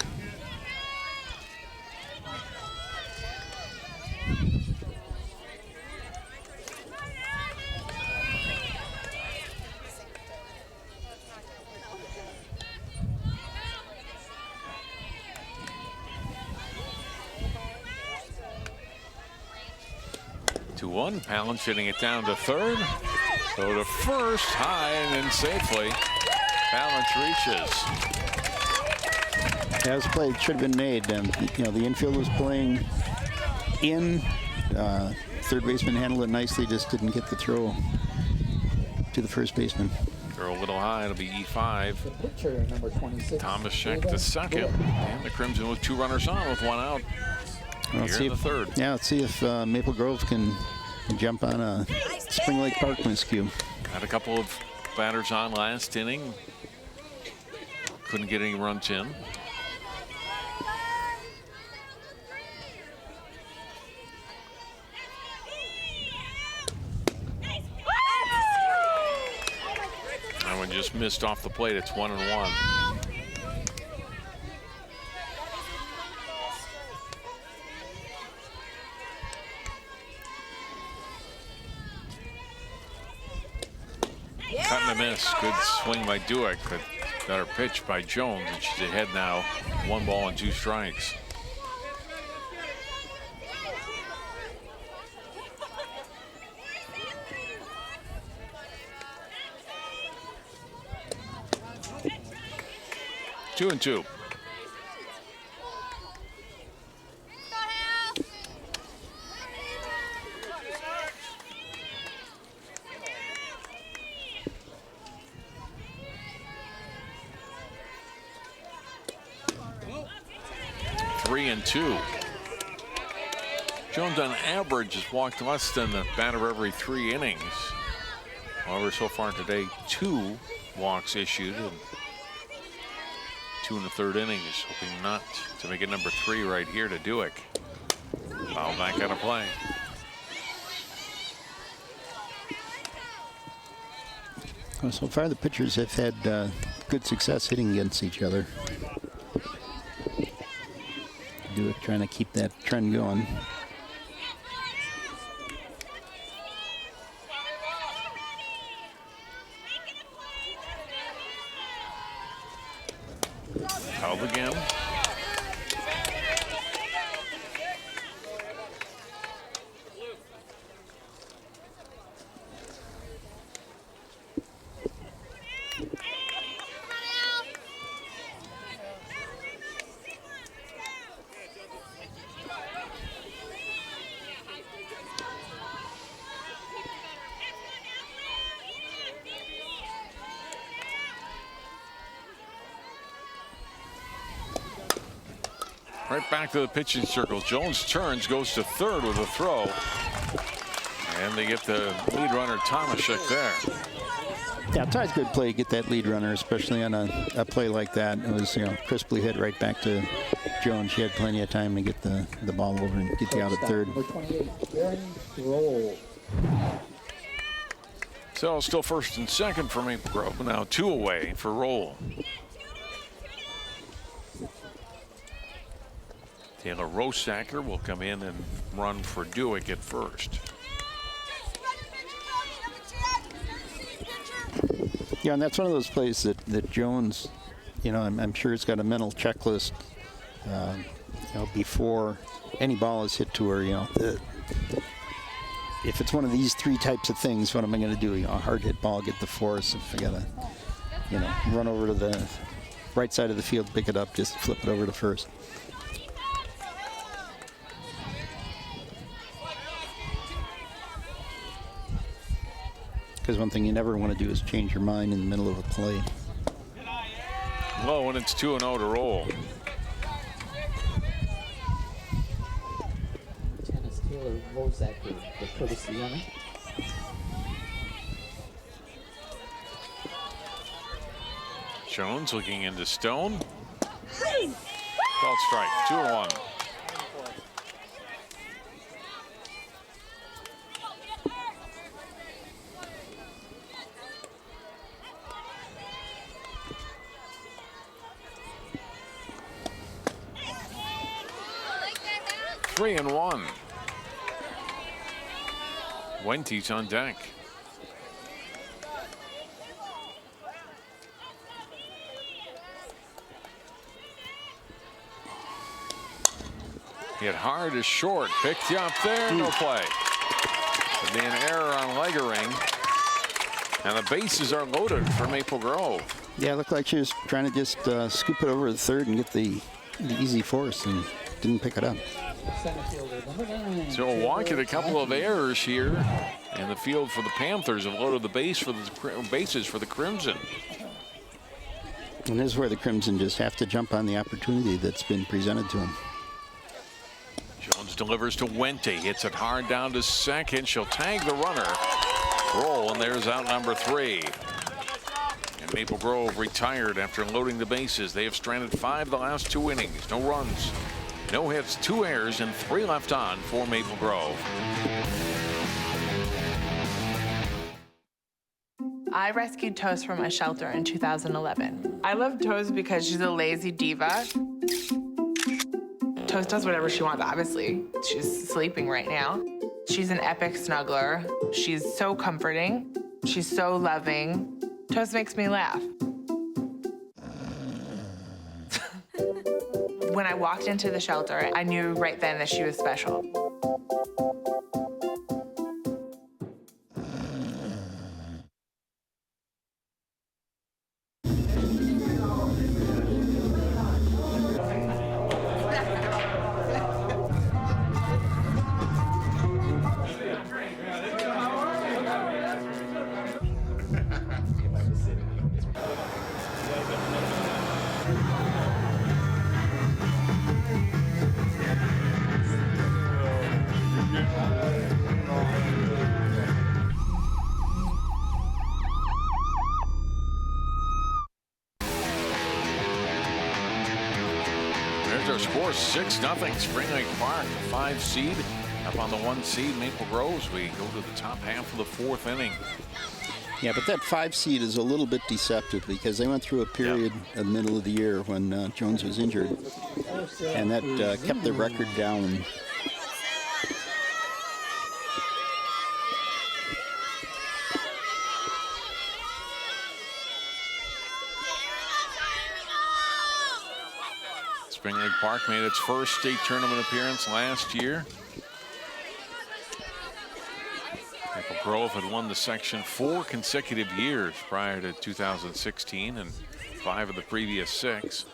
Palance hitting it down to third. So to first, high and then safely. Palance reaches. That was a play that should have been made. And the infield was playing in. Third baseman handled it nicely, just didn't get the throw to the first baseman. Throw a little high, it'll be E5. The pitcher, number 26. Thomas check to second. And the Crimson with 2 runners on with 1 out. Here in the third. Yeah, let's see if Maple Grove can jump on a Spring Lake Park miscue. Got a couple of batters on last inning. Couldn't get any runs in. That one just missed off the plate. It's 1-1. 'Miss. Good swing by Dueck, but better pitch by Jones, and she's ahead now. 1 ball and 2 strikes. Two and 2. And 2. Jones on average has walked less than the batter every 3 innings. However, so far today, 2 walks issued and 2 in the 3rd innings, hoping not to make it number 3 right here to Dueck. Foul back out of play. Well, so far the pitchers have had good success hitting against each other. Dueck trying to keep that trend going. Held again. Right back to the pitching circle. Jones turns, goes to third with a throw. And they get the lead runner, Tomaszek, there. Yeah, it's always good play to get that lead runner, especially on a play like that. It was, crisply hit right back to Jones. She had plenty of time to get the ball over and get the out at third. Number 28, roll. So still first and second for Maple Grove. Now 2 away for Roll. Taylor Rosacker will come in and run for Dueck at first. Yeah, and that's one of those plays that Jones, I'm sure it's got a mental checklist, before any ball is hit to her, if it's one of these 3 types of things, what am I going to do? A hard hit ball, get the force. If I got you know, run over to the right side of the field, pick it up, just flip it over to first. Because one thing you never want to do is change your mind in the middle of a play. Low, and it's 2-0 to roll. Lieutenant Taylor Bozak, the courtesy runner. Jones looking into Stone. Called strike, 2-1. Three and one. Wenty's on deck. Hit hard to short. Picked up there. No play. There'll be an error on Legering. And the bases are loaded for Maple Grove. Yeah, it looked like she was trying to just scoop it over the third and get the easy force and didn't pick it up. So Milwaukee had a couple of errors here in the field for the Panthers have loaded the bases for the Crimson. And this is where the Crimson just have to jump on the opportunity that's been presented to them. Jones delivers to Wenty, hits it hard down to second. She'll tag the runner. Roll, and there's out number 3. And Maple Grove retired after loading the bases. They have stranded 5 the last 2 innings. No runs, no hits, 2 errors, and 3 left on for Maple Grove. I rescued Toast from a shelter in 2011. I love Toast because she's a lazy diva. Toast does whatever she wants, obviously. She's sleeping right now. She's an epic snuggler. She's so comforting. She's so loving. Toast makes me laugh. When I walked into the shelter, I knew right then that she was special. There's our score, 6-0. Spring Lake Park, the 5 seed. Up on the 1 seed, Maple Groves. We go to the top half of the 4th inning. Yeah, but that 5 seed is a little bit deceptive because they went through a period in the middle of the year when Jones was injured, and that kept the record down. Spring Lake Park made its first state tournament appearance last year. Maple Grove had won the section 4 consecutive years prior to 2016 and 5 of the previous 6.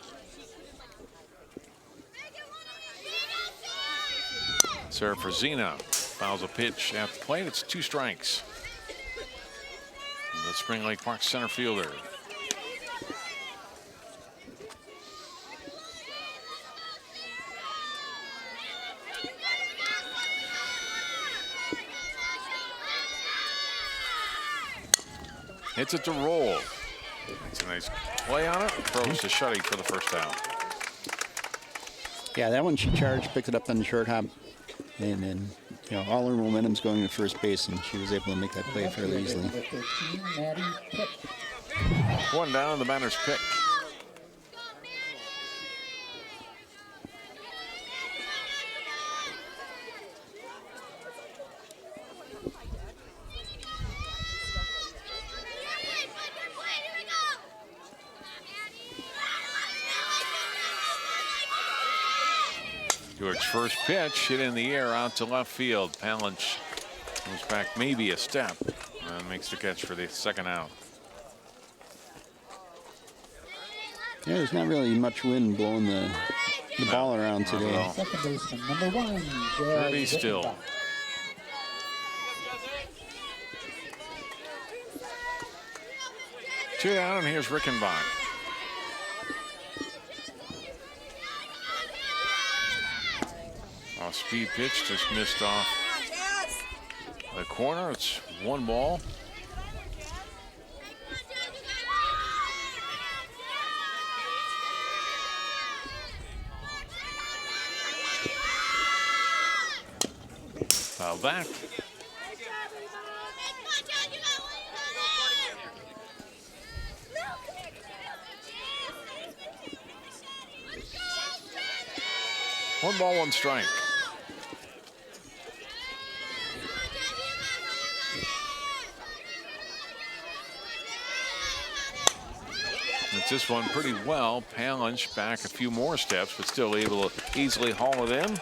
Sarah Frazina fouls a pitch at the plate. It's 2 strikes. The Spring Lake Park center fielder. Hits it to roll. Makes a nice play on it. Throws to Shuddy for the first out. Yeah, that one she charged, picked it up on the short hop, and then all her momentum's going to first base, and she was able to make that play fairly easily. One down, the batter's pick. George's first pitch hit in the air out to left field. Palinch moves back maybe a step and makes the catch for the second out. Yeah, there's not really much wind blowing the ball around today. Second baseman, number 1. Pretty still. Two down, and here's Rickenbach. Speed pitch just missed off the corner. It's 1 ball. Foul back. One ball, 1 strike. This one pretty well. Palance back a few more steps, but still able to easily haul it in.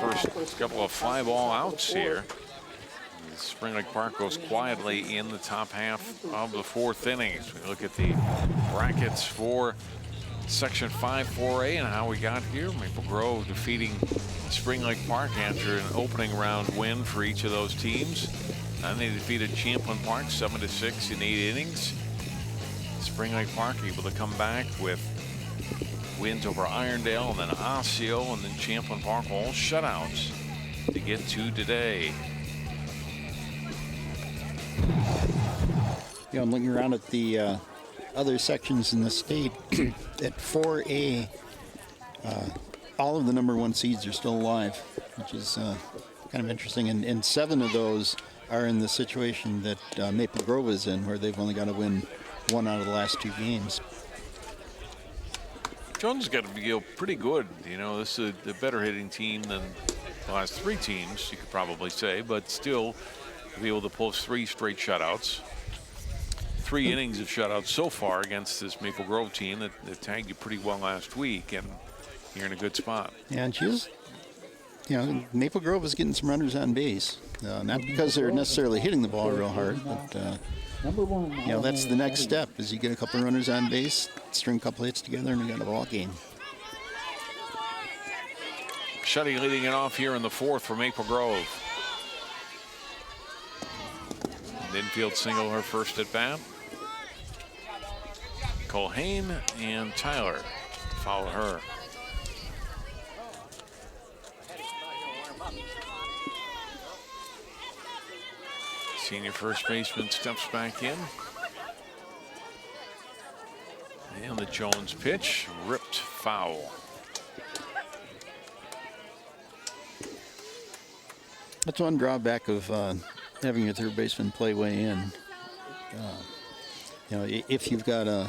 First couple of fly ball outs here. Spring Lake Park goes quietly in the top half of the 4th inning. As we look at the brackets for Section 5 4A and how we got here. Maple Grove defeating Spring Lake Park after an opening round win for each of those teams. And they defeated Champlain Park 7-6 in 8 innings. Spring Lake Park able to come back with wins over Irondale and then Osseo and then Champlain Park, all shutouts to get to today. Yeah, I'm looking around at the other sections in the state. At 4A, all of the number 1 seeds are still alive, which is kind of interesting. And 7 of those are in the situation that Maple Grove is in, where they've only got to win 1 out of the last 2 games. Jones has got to feel pretty good. You know, this is a better hitting team than the last 3 teams, you could probably say, but still to be able to pull 3 straight shutouts. 3 innings of shutouts so far against this Maple Grove team that tagged you pretty well last week, and you're in a good spot. Yeah, and she's, you know, Maple Grove is getting some runners on base. Not because they're necessarily hitting the ball real hard, but you know, that's the next step, is you get a couple runners on base, string a couple hits together, and you got a ball game. Shuddy leading it off here in the 4th for Maple Grove. Infield single her first at bat. Colhane and Tyler follow her. Senior first baseman steps back in. And the Jones pitch, ripped foul. That's one drawback of having your third baseman play way in. You know, if you've got a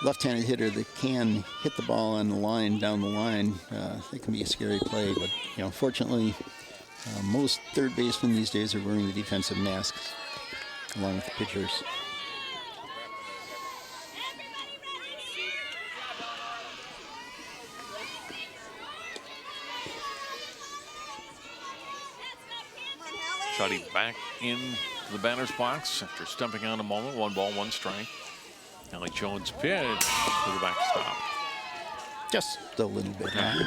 left-handed hitter that can hit the ball on the line, down the line, it can be a scary play. But, you know, fortunately, most third basemen these days are wearing the defensive masks along with the pitchers. Shuddy back in the batter's box after stumping out a moment. 1 ball, 1 strike. Allie Jones pitch to the backstop. Just a little bit high.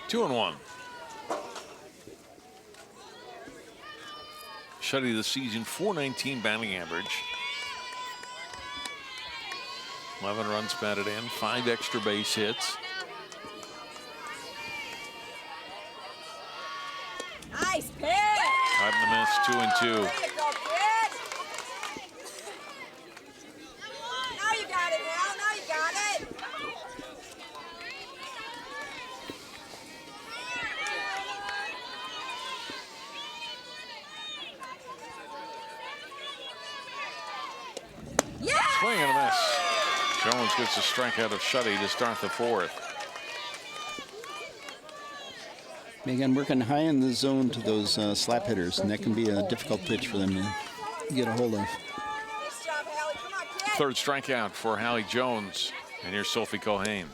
2-1. Shuddy this season, .419 batting average. 11 runs batted in, 5 extra base hits. Nice pitch. Right in the miss, 2-2. There you go, kid. Now you got it, Hal. Now you got it. Yeah. Swing and a miss. Jones gets a strikeout of Shuddy to start the 4th. Again, working high in the zone to those slap hitters, and that can be a difficult pitch for them to get a hold of. Third strikeout for Hallie Jones. And here's Sophie Colhane.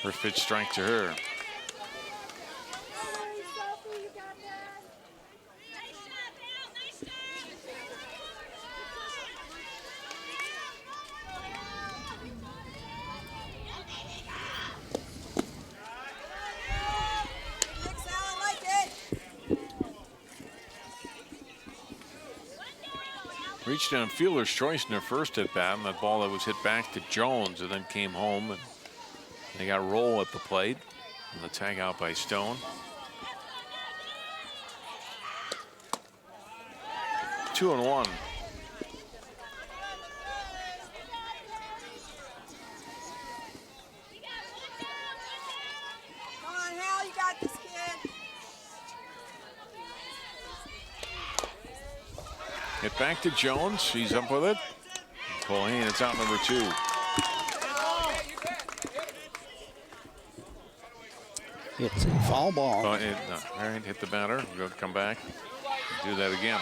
First pitch strike to her. Reached on fielder's choice in their first at bat, and that ball that was hit back to Jones and then came home, and they got roll at the plate. And the tag out by Stone. 2-1. Come on, Hal, you got this, kid. Hit back to Jones. He's up with it. Colleen, it's out number 2. It's a foul ball. All right, hit the batter. Go come back. Do that again.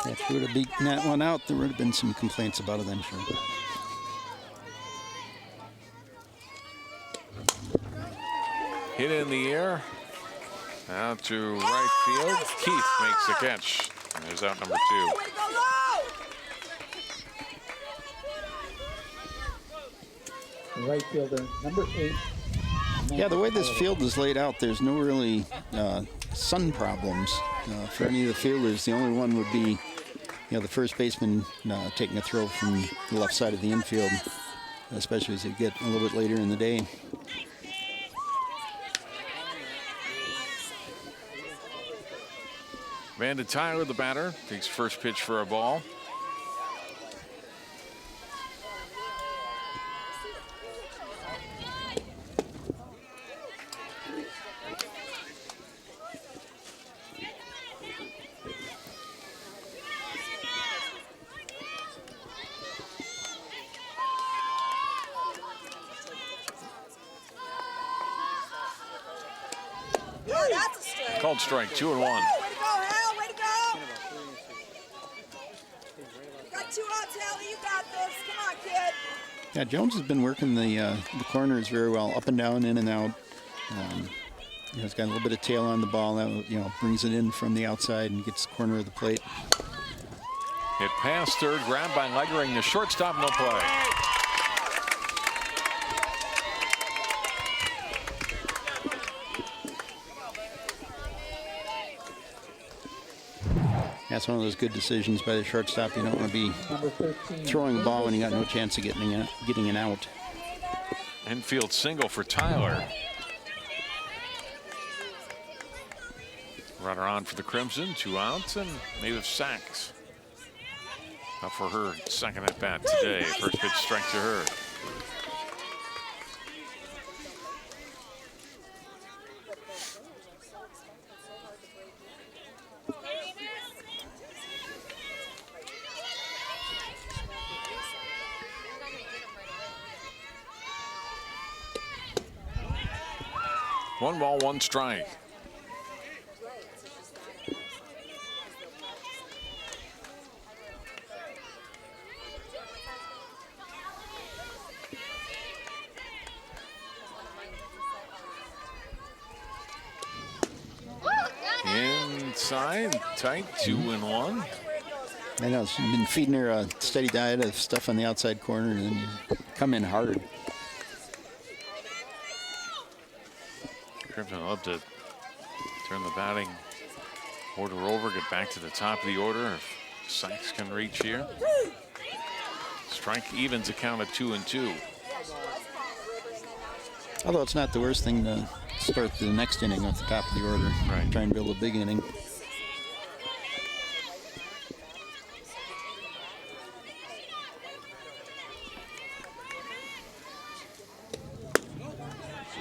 If he would have beaten that one out, there would have been some complaints about it, I'm sure. Hit in the air. Out to right field. Keith makes the catch. And there's out number 2. Right fielder, number 8. Yeah, the way this field is laid out, there's no really sun problems for any of the fielders. The only one would be, the first baseman taking a throw from the left side of the infield, especially as you get a little bit later in the day. Vanda Tyler, the batter, takes first pitch for a ball. Oh, that's a strike. Called strike, 2-1. Way to go, Hal. Way to go. You got 2 outs, Hal. You got this. Come on, kid. Yeah, Jones has been working the corners very well, up and down, in and out. He's got a little bit of tail on the ball. That brings it in from the outside and gets the corner of the plate. Hit past third, grabbed by Leggering, the shortstop, no play. That's one of those good decisions by the shortstop. You don't want to be throwing the ball when you got no chance of getting an out. Infield single for Tyler. Runner on for the Crimson, 2 outs, and Native Sachs up for her second at bat today. First pitch strike to her. One ball, 1 strike. Inside, tight, 2-1. I know, she's been feeding her a steady diet of stuff on the outside corner and then come in hard. Crimson love to turn the batting order over, get back to the top of the order if Sykes can reach here. Strike evens a count of 2-2. Although it's not the worst thing to start the next inning at the top of the order. Right. Try and build a big inning.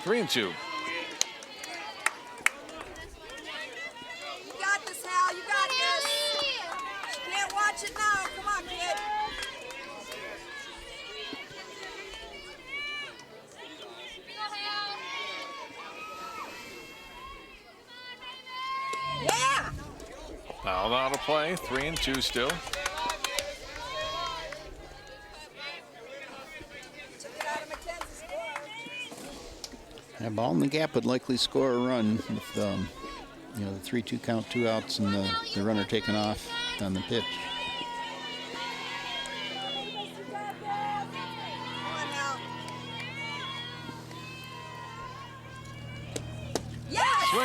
You got this, Hal. You got this. You can't watch it now. Come on, kid. Yeah. Fouled out of play, 3-2 still. A ball in the gap would likely score a run with the 3-2 count, 2 outs, and the runner taken off on the pitch.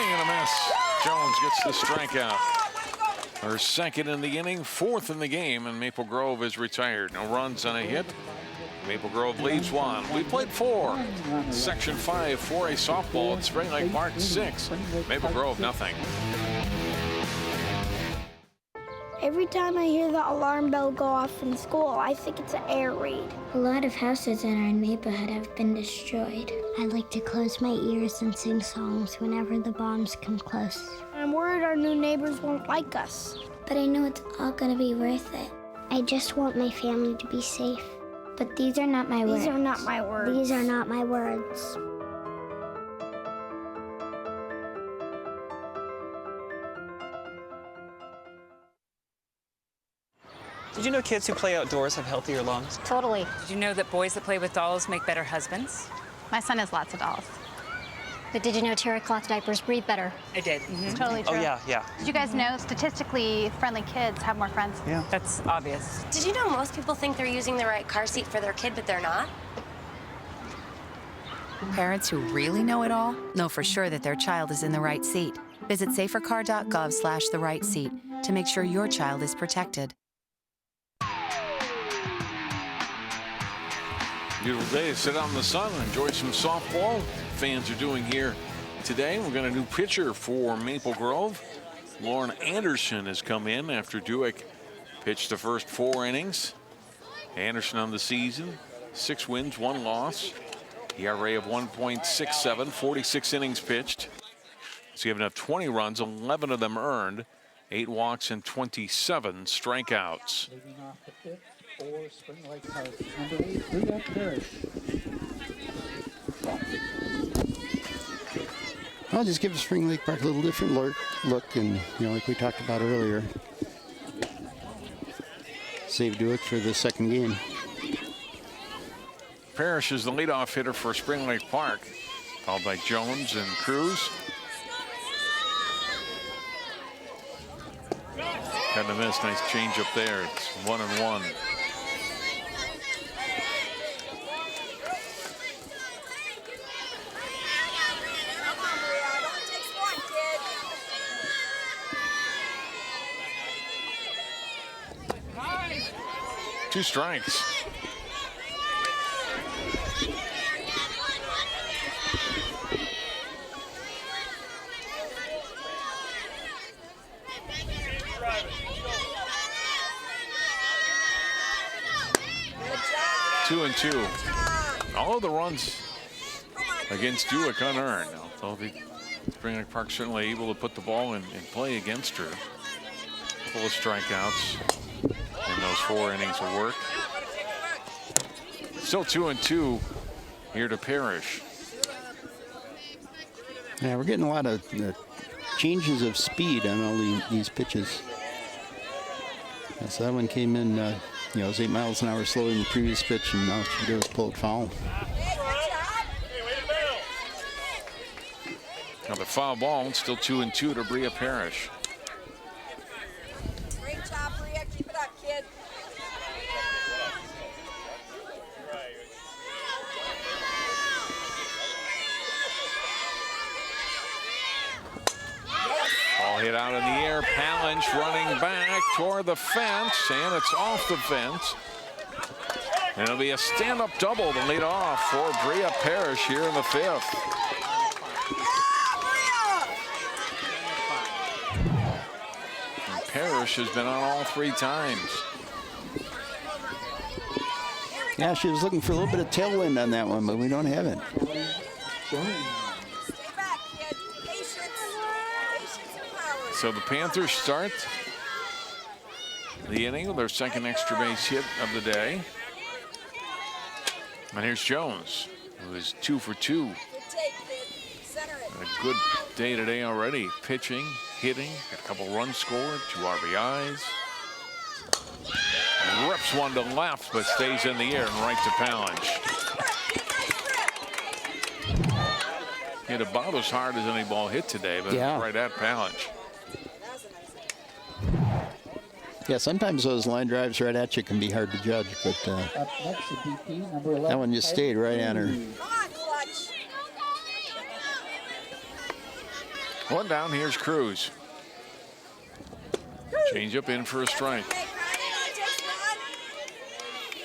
swing and a miss. Jones gets the strikeout. Her second in the inning, fourth in the game, and Maple Grove is retired. No runs on a hit. Maple Grove leads 1. We played 4. Section 5 4A softball at Spring Lake Park 6. Maple Grove nothing. Every time I hear the alarm bell go off in school, I think it's an air raid. A lot of houses in our neighborhood have been destroyed. I like to close my ears and sing songs whenever the bombs come close. I'm worried our new neighbors won't like us. But I know it's all gonna be worth it. I just want my family to be safe. But these are not my words. These are not my words. These are not my words. Did you know kids who play outdoors have healthier lungs? Totally. Did you know that boys that play with dolls make better husbands? My son has lots of dolls. But did you know terry cloth diapers breathe better? I did. It's totally true. Oh, yeah. Did you guys know statistically friendly kids have more friends? Yeah. That's obvious. Did you know most people think they're using the right car seat for their kid, but they're not? Parents who really know it all know for sure that their child is in the right seat. Visit safercar.gov/the-right-seat to make sure your child is protected. Beautiful day to sit out in the sun and enjoy some softball. Fans are doing here today. We've got a new pitcher for Maple Grove. Lauren Anderson has come in after Duick pitched the first 4 innings. Anderson on the season, 6 wins, 1 loss. ERA of 1.67, 46 innings pitched. He's given up 20 runs, 11 of them earned, 8 walks and 27 strikeouts. Leading off the fifth for Spring Lake Park, number 8, Bria Parrish. I'll just give Spring Lake Park a little different look, and like we talked about earlier, save Duick for the second game. Parrish is the leadoff hitter for Spring Lake Park, followed by Jones and Cruz. Got a miss, nice change up there. It's 1-1. Two strikes. Two and two. All of the runs against Duick unearned. Although Spring Lake Park certainly able to put the ball in play against her. A couple of strikeouts in those 4 innings of work. Still 2-2 here to Parrish. Yeah, we're getting a lot of changes of speed on all these pitches. So that one came in, it was 8 miles an hour slower than the previous pitch, and now she goes pull it foul. Another foul ball, still 2-2 to Bria Parrish. Great job, Bria. Keep it up, kid. Ball hit out in the air. Palinch running back toward the fence, and it's off the fence. And it'll be a stand-up double to lead off for Bria Parrish here in the 5th. And Parrish has been on all 3 times. Yeah, she was looking for a little bit of tailwind on that one, but we don't have it. So the Panthers start the inning with their second extra base hit of the day. And here's Jones, who is 2 for 2. A good day today already. Pitching, hitting, got a couple runs scored, 2 RBIs. Rips one to left, but stays in the air and right to Palinch. Hit about as hard as any ball hit today, but right at Palinch. Yeah, sometimes those line drives right at you can be hard to judge, but Up next, the DP, number 11. that one just stayed right on her. One down, here's Cruz. Change up in for a strike. You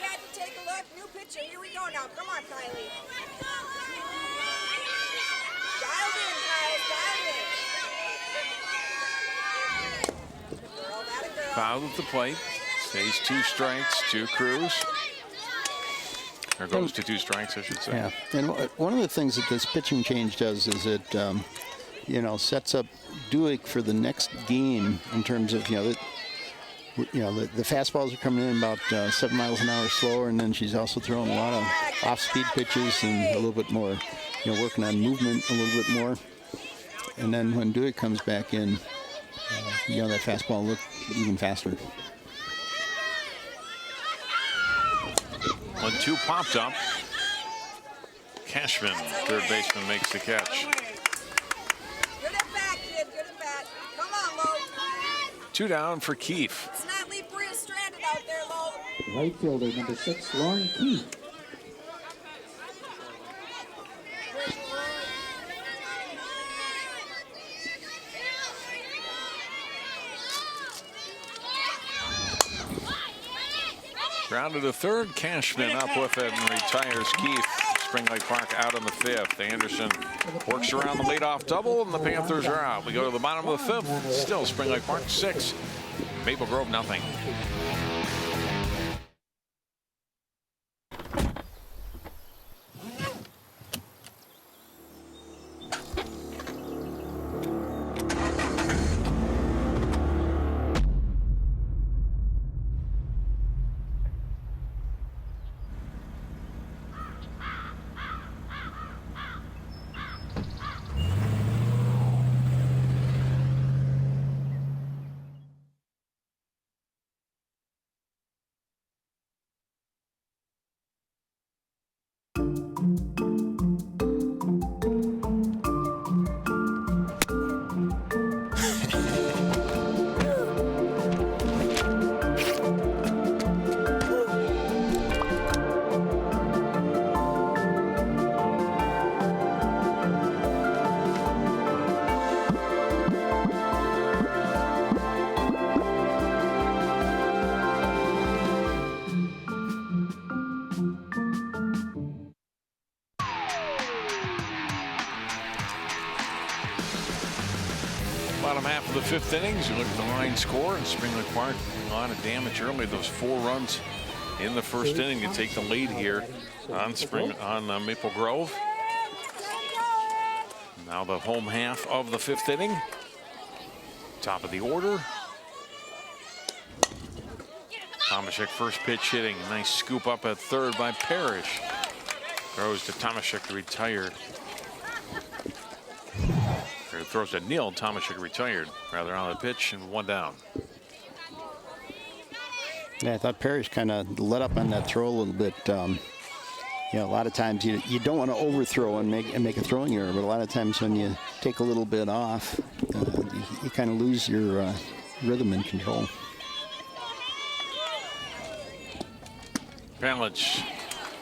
had to take a look. New pitcher. Here we go now. Come on, Kylie. Dialed in, Kyle. Dialed in. Girl, that a girl. Fouled at the plate. Stays 2 strikes to Cruz. Or goes to 2 strikes, I should say. Yeah, and one of the things that this pitching change does is it, you know, sets up Duick for the next game in terms of, the fastballs are coming in about 7 miles an hour slower, and then she's also throwing a lot of off-speed pitches and a little bit more, working on movement a little bit more. And then when Duick comes back in, that fastball will look even faster. 1-2 popped up. Cashman, third baseman, makes the catch. Good at bat, kid. Good at bat. Come on, Lo. 2 down for Keefe. Let's not leave Bria stranded out there, Lo. Right fielder, number 6, Lauren Keith. Grounded to third, Cashman up with it and retires Keefe. Spring Lake Park out on the 5th. Anderson works around the leadoff double, and the Panthers are out. We go to the bottom of the 5th. Still Spring Lake Park 6, Maple Grove nothing. Bottom half of the 5th innings, you look at the line score, and Spring Lake Park a lot of damage early. Those 4 runs in the first inning to take the lead here on Maple Grove. Now the home half of the 5th inning. Top of the order. Tomaszek first pitch hitting. A nice scoop up at third by Parrish. Throws to Tomaszek to retire. Throws to Neal. Tomaszek retired rather on the pitch, and 1 down. Yeah, I thought Parrish kind of let up on that throw a little bit. A lot of times you don't want to overthrow and make a throwing error, but a lot of times when you take a little bit off, you kind of lose your rhythm and control. Panlich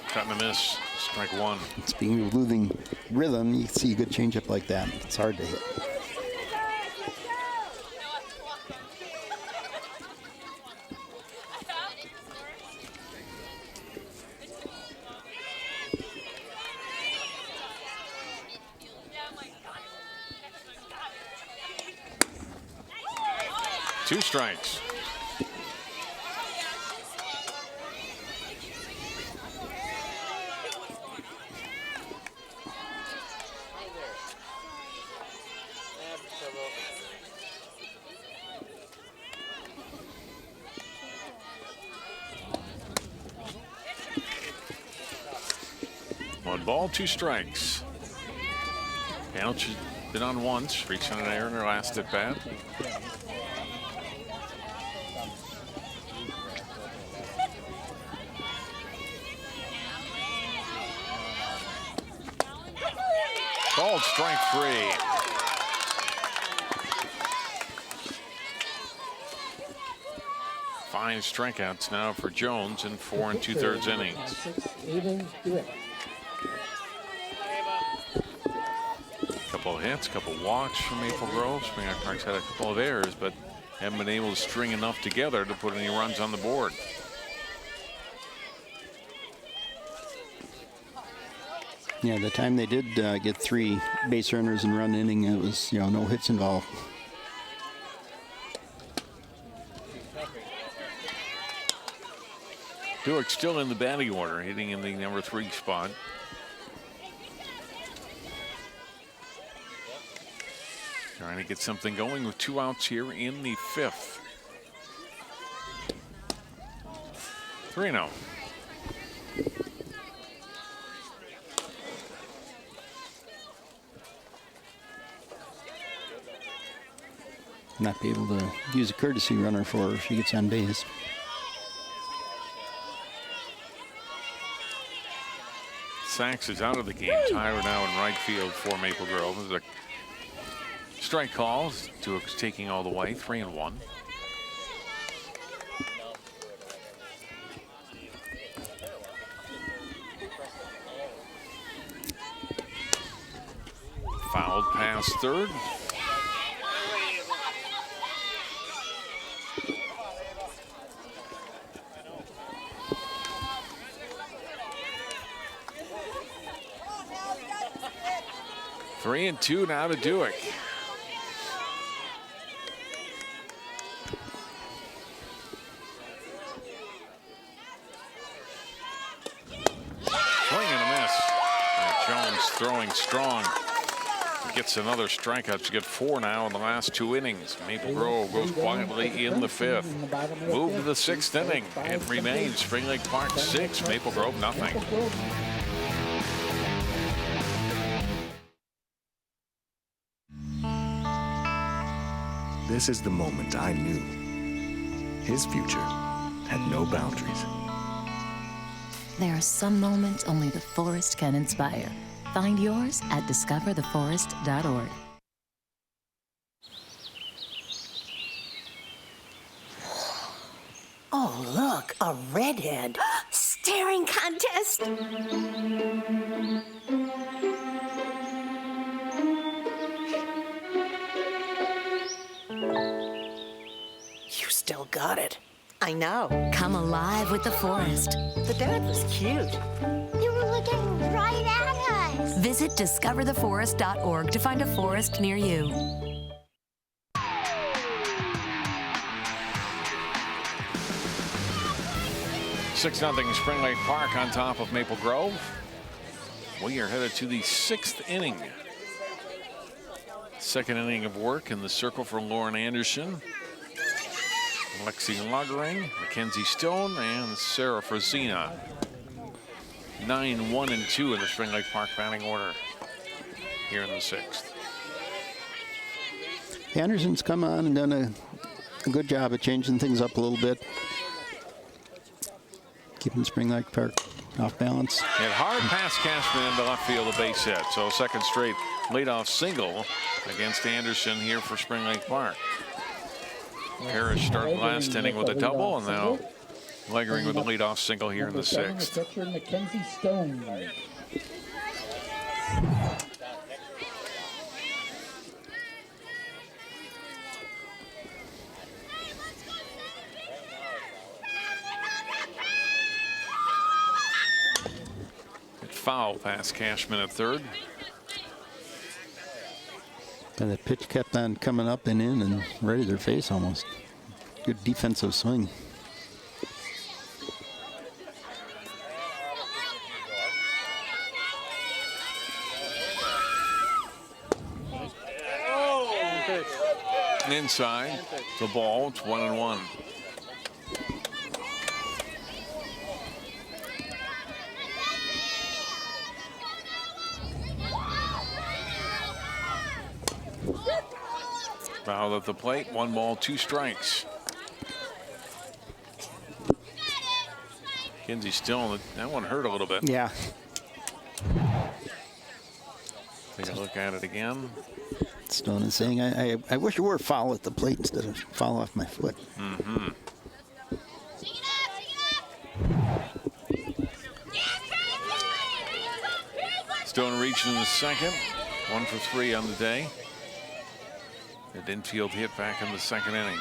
cutting a miss. Strike 1. Speaking of losing rhythm, you can see a good changeup like that. It's hard to hit. Two strikes. One ball, 2 strikes. Panlich has been on once, reached on an error in her last at bat. Called strike 3. Fine strikeouts now for Jones in 4 2/3 innings. Couple hits, a couple walks from Maple Grove. Spring Lake Park's had a couple of errors, but haven't been able to string enough together to put any runs on the board. Yeah, the time they did get 3 base runners and run inning, it was, no hits involved. Duick still in the batting order, hitting in the number 3 spot. Trying to get something going with 2 outs here in the 5th. 3-0. Not be able to use a courtesy runner for her if she gets on base. Sachs is out of the game. Tyler now in right field for Maple Grove. This is a strike call. Duick's taking all the way. 3-1. Fouled past third. Three and 2 now to Duick. Swing and a miss. And Jones throwing strong. Gets another strikeout to get 4 now in the last 2 innings. Maple Grove goes quietly in the 5th. Move to the 6th inning. It remains Spring Lake Park 6, Maple Grove nothing. This is the moment I knew his future had no boundaries. There are some moments only the forest can inspire. Find yours at discovertheforest.org. Oh, look, a redhead. Staring contest. You still got it. I know. Come alive with the forest. The dad was cute. They were looking right at us. Visit discovertheforest.org to find a forest near you. Six 0 Spring Lake Park on top of Maple Grove. We are headed to the 6th inning. 2nd inning of work in the circle for Lauren Anderson, Lexi Lagering, Mackenzie Stone, and Sarah Frazina. 9, 1, and 2 in the Spring Lake Park batting order here in the 6th. Anderson's come on and done a good job of changing things up a little bit. Keeping Spring Lake Park off balance. And hard pass Cashman into left field, a base hit. So 2nd straight leadoff single against Anderson here for Spring Lake Park. Parrish started last inning with a double, and now Lagering with a leadoff single here in the 6th. Pitcher Mackenzie Stone. Foul past Cashman at 3rd. And the pitch kept on coming up and in and right at their face almost. Good defensive swing. Inside the ball, it's 1-1. Foul at the plate, 1 ball, 2 strikes. Kinsey still, that one hurt a little bit. Yeah. Take a look at it again. Stone is saying, I wish it were foul at the plate instead of foul off my foot. Mm-hmm. Stone reaching in the 2nd. 1 for 3 on the day. An infield hit back in the second inning.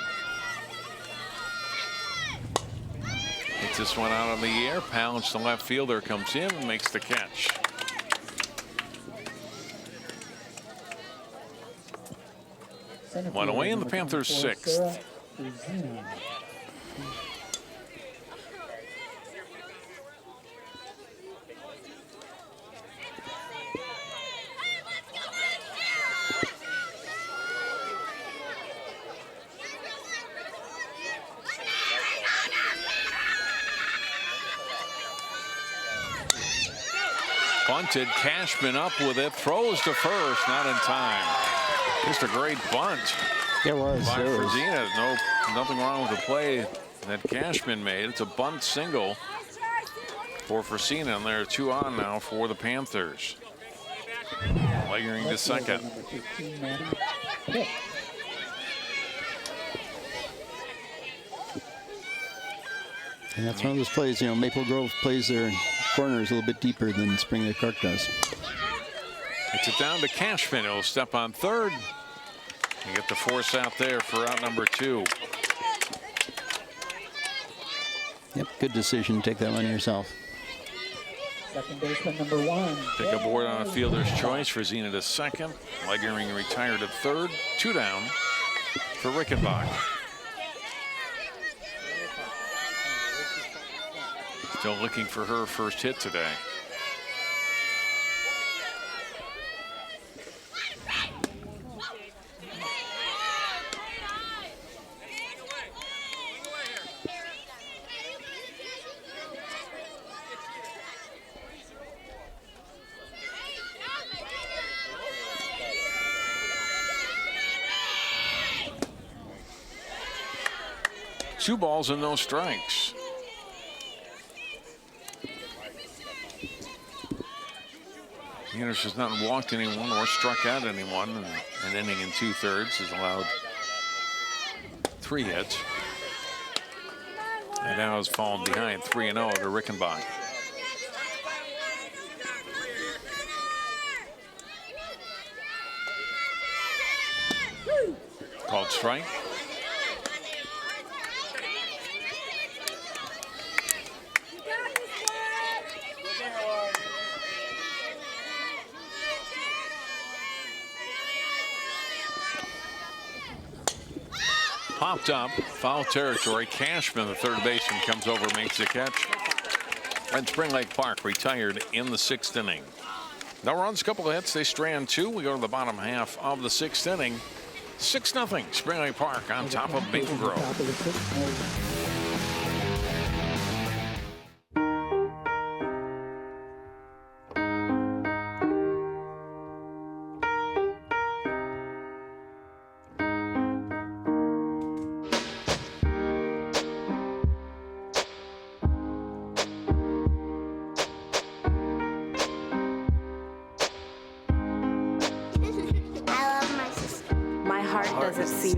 Hits this one out on the air. Pounds to left fielder, comes in and makes the catch. One away in the Panthers' 6th. Bunted, Cashman up with it, throws to first, not in time. Just a great bunt. It was. By Frazina. Nothing wrong with the play that Cashman made. It's a bunt single for Frazina, and there are 2 on now for the Panthers. Lagering to second. And that's one of those plays, you know, Maple Grove plays their corners a little bit deeper than Spring Lake Park does. It's it down to Cashman. He'll step on third. You get the force out there for out number 2. Yep, good decision. Take that one yourself. Second baseman number 1. Pick a board on a fielder's choice. Frazina to second. Legering retired at third. 2 down for Rickenbach. Still looking for her first hit today. Two balls and no strikes. Yanish has not walked anyone or struck out anyone. An inning and 2/3 has allowed 3 hits. And now has fallen behind 3-0 to Rickenbach. Called strike. Popped up, foul territory. Cashman, the third baseman, comes over, makes the catch. And Spring Lake Park retired in the 6th inning. No runs, couple of hits. They strand 2. We go to the bottom half of the 6th inning. 6-0. Spring Lake Park on top of Maple Grove.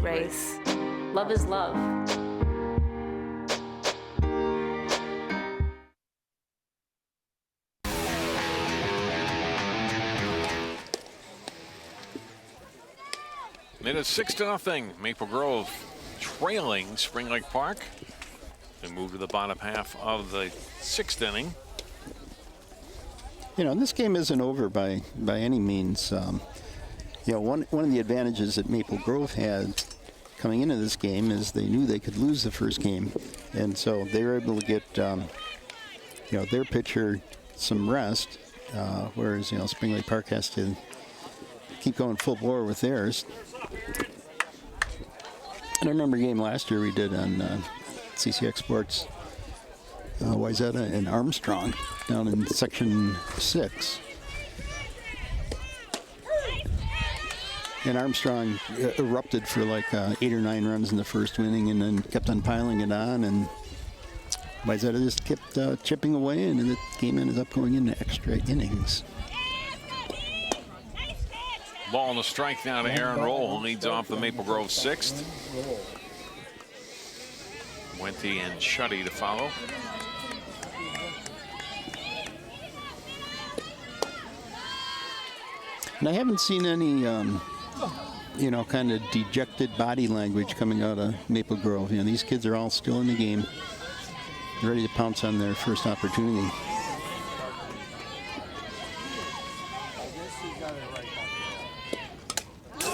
Race. Love is love. It is 6-0. Maple Grove trailing Spring Lake Park. They move to the bottom half of the 6th inning. You know, this game isn't over by any means. You know, one of the advantages that Maple Grove had coming into this game is they knew they could lose the first game, and so they were able to get you know, their pitcher some rest, whereas, you know, Spring Lake Park has to keep going full bore with theirs. And I remember a game last year we did on CCX Sports, Wayzata and Armstrong down in Section 6. And Armstrong erupted for like 8 or 9 runs in the first inning and then kept on piling it on. And Wayzata just kept chipping away, and the game ended up going into extra innings. Ball and a strike now to Aaron Roll, who leads off the Maple Grove 6th. Wente and Shuddy to follow. And I haven't seen any, you know, kind of dejected body language coming out of Maple Grove. You know, these kids are all still in the game, ready to pounce on their first opportunity.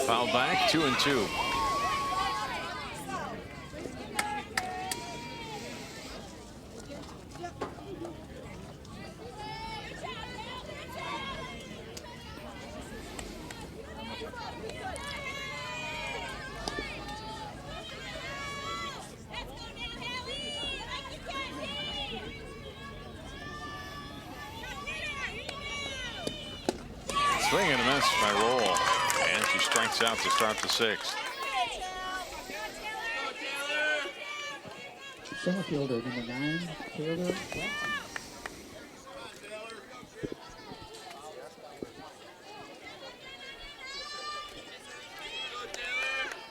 Foul back, 2-2. Swing and a miss by Roll. And she strikes out to start the sixth. Center fielder, number 9, Taylor.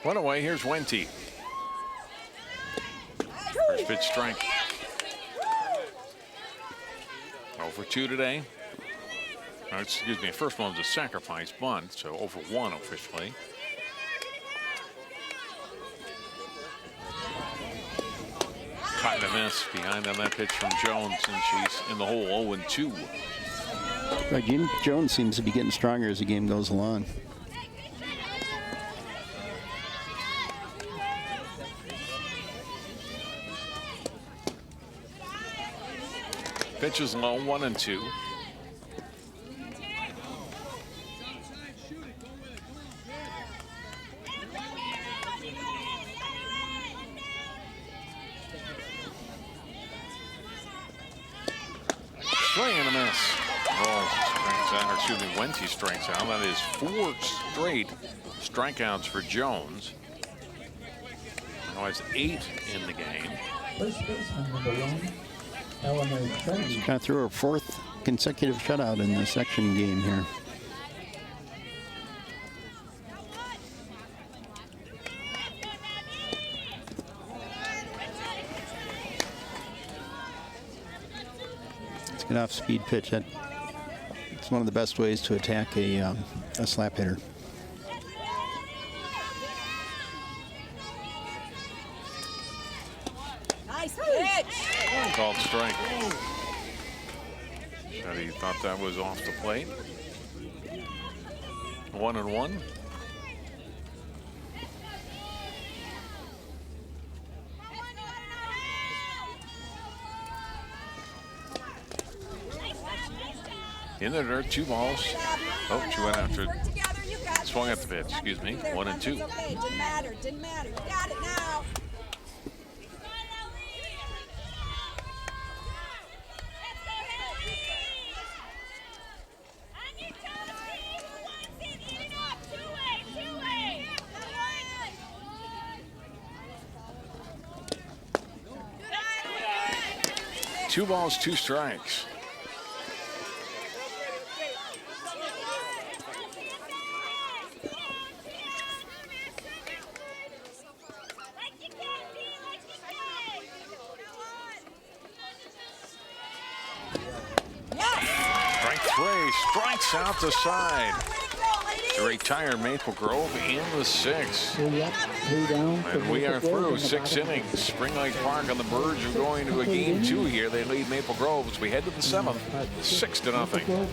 One away, here's Wente. First pitch strike. 0 for 2 today. Excuse me, first one was a sacrifice bunt, so 0 for 1 officially. Caught a miss behind on that pitch from Jones, and she's in the hole 0-2. Right, Jim Jones seems to be getting stronger as the game goes along. Pitch is low, 1-2. Swing and a miss. Strikes out, or excuse me, Wente strikes out. That is 4 straight strikeouts for Jones. Now it's 8 in the game. First baseman, number 1, Eleanor Trinity. She's got through her 4th consecutive shutout in the section game here. Get off speed pitch. It's one of the best ways to attack a slap hitter. Nice pitch. Called strike. Shetty thought that was off the plate. 1-1. In the dirt, 2 balls. Oh, she went after it. Swung at the pitch, excuse me. 1-2. Didn't matter, didn't matter. You got it now. Two balls, 2 strikes. Strikes out the side to retire Maple Grove in the 6th. 3 up, 3 down. And we are through 6 innings. Spring Lake Park on the verge of going to a game 2 here. They lead Maple Grove as we head to the 7th, 6-0.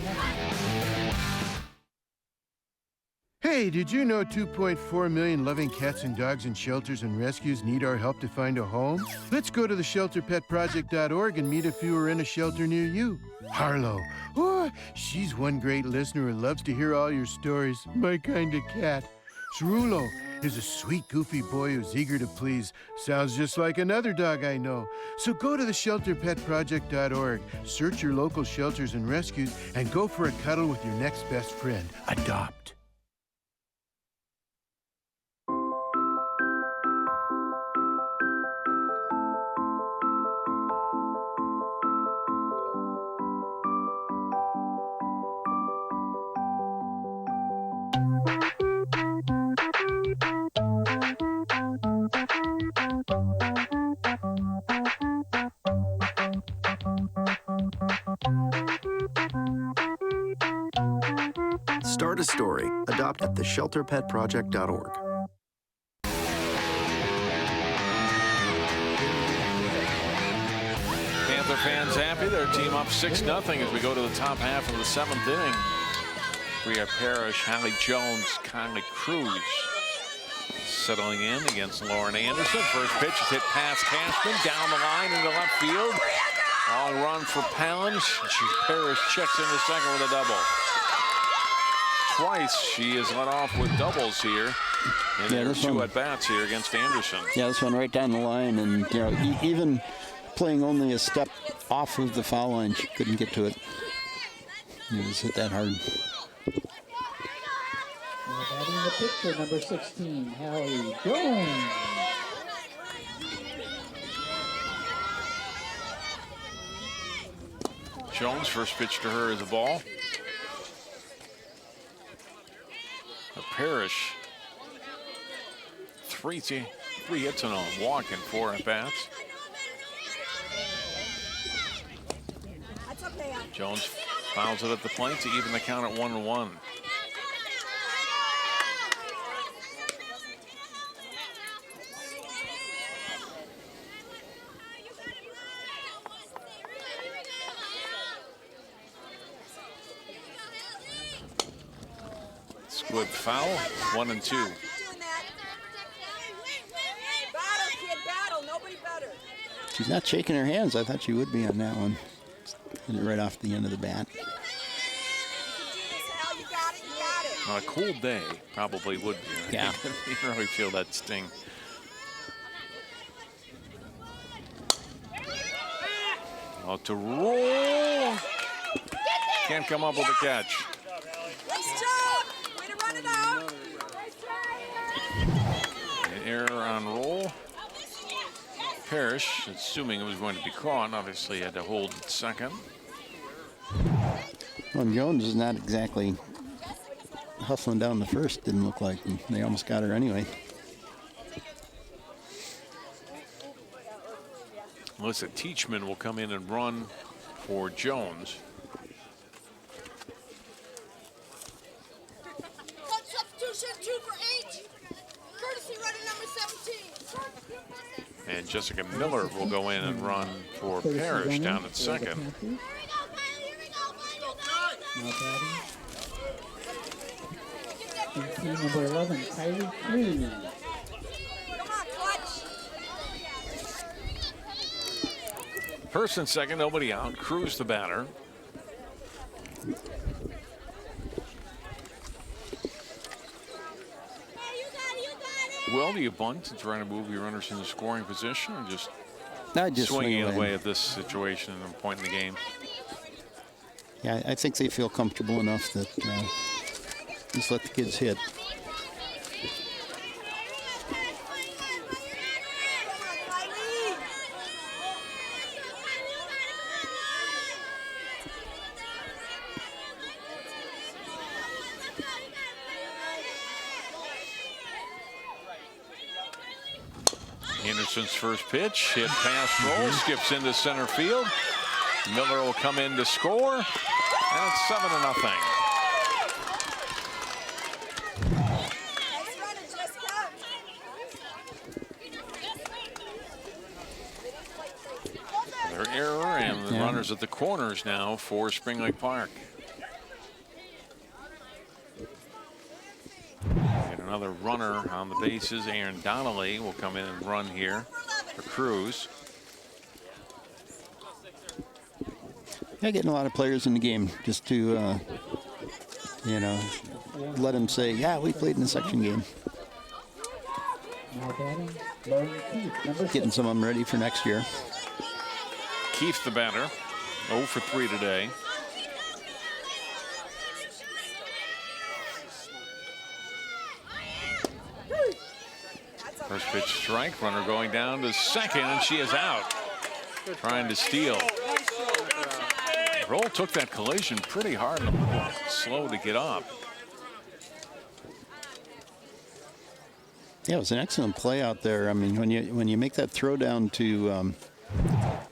Hey, did you know 2.4 million loving cats and dogs in shelters and rescues need our help to find a home? Let's go to the shelterpetproject.org and meet a few who are in a shelter near you. Harlow, oh, she's one great listener who loves to hear all your stories. My kind of cat. Cerulo is a sweet, goofy boy who's eager to please. Sounds just like another dog I know. So go to the shelterpetproject.org, search your local shelters and rescues, and go for a cuddle with your next best friend. Adopt. Start a story. Adopt at theshelterpetproject.org. Panther fans happy. Their team up 6-0 as we go to the top half of the 7th inning. Bria Parrish, Hallie Jones, Kylie Cruz settling in against Lauren Anderson. First pitch is hit past Cashman, down the line into left field. Long run for Palin. Parrish checks into second with a double. Twice she is let off with doubles here. And there's 2 at-bats here against Anderson. Yeah, this one right down the line, and even playing only a step off of the foul line, she couldn't get to it. It was hit that hard. Batting the pitcher, number 16, Hallie Jones. Jones, first pitch to her is a ball. Parrish, 3 hits and a walk and 4 at-bats. Jones fouls it at the plate to even the count at 1-1. Good foul, 1-2. Battle, kid, battle. Nobody better. She's not shaking her hands. I thought she would be on that one. Hit it right off the end of the bat. On a cool day, probably would be. Yeah. You can really feel that sting. Out to roll. Can't come up with a catch. Nice job. Way to run it out. An error on roll. Parrish, assuming it was going to be caught, obviously had to hold at second. Well, Jones is not exactly hustling down the first, didn't look like. And they almost got her anyway. Melissa Teachman will come in and run for Jones. Substitution 2 for 8. Courtesy running number 17. And Jessica Miller will go in and run for Parrish down at second. Now batting. And team number 11, Kylie Cruz. First and second, nobody out. Cruz the batter. Well, do you bunt and try to move your runners in the scoring position, or just swinging away at this situation and point in the game? Yeah, I think they feel comfortable enough that just let the kids hit. Anderson's first pitch, hit past roll, skips into center field. Miller will come in to score, and it's 7-0. Their error, and the runners at the corners now for Spring Lake Park. And another runner on the bases. Aaron Donnelly will come in and run here for Cruz. Yeah, getting a lot of players in the game just to, let them say, yeah, we played in the section game. Now batting, Lauren Keith, number 6. Getting some of them ready for next year. Keith the batter, 0 for 3 today. First pitch strike, runner going down to second, and she is out. Trying to steal. Roll took that collision pretty hard and a little slow to get up. Yeah, it was an excellent play out there. I mean, when you make that throw down to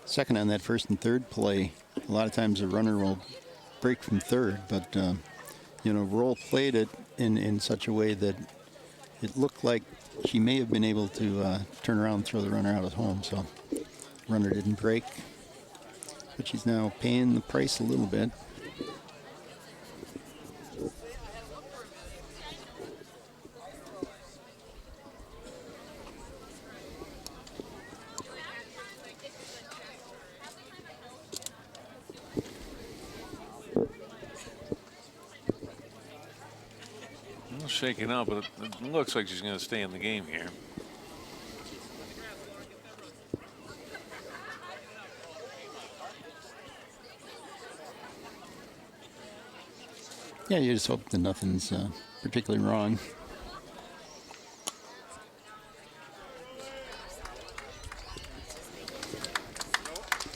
second on that first and third play, a lot of times the runner will break from third, but role played it in such a way that it looked like she may have been able to turn around and throw the runner out at home. So runner didn't break, but she's now paying the price a little bit. Shaking up, but it looks like she's going to stay in the game here. Yeah, you just hope that nothing's particularly wrong.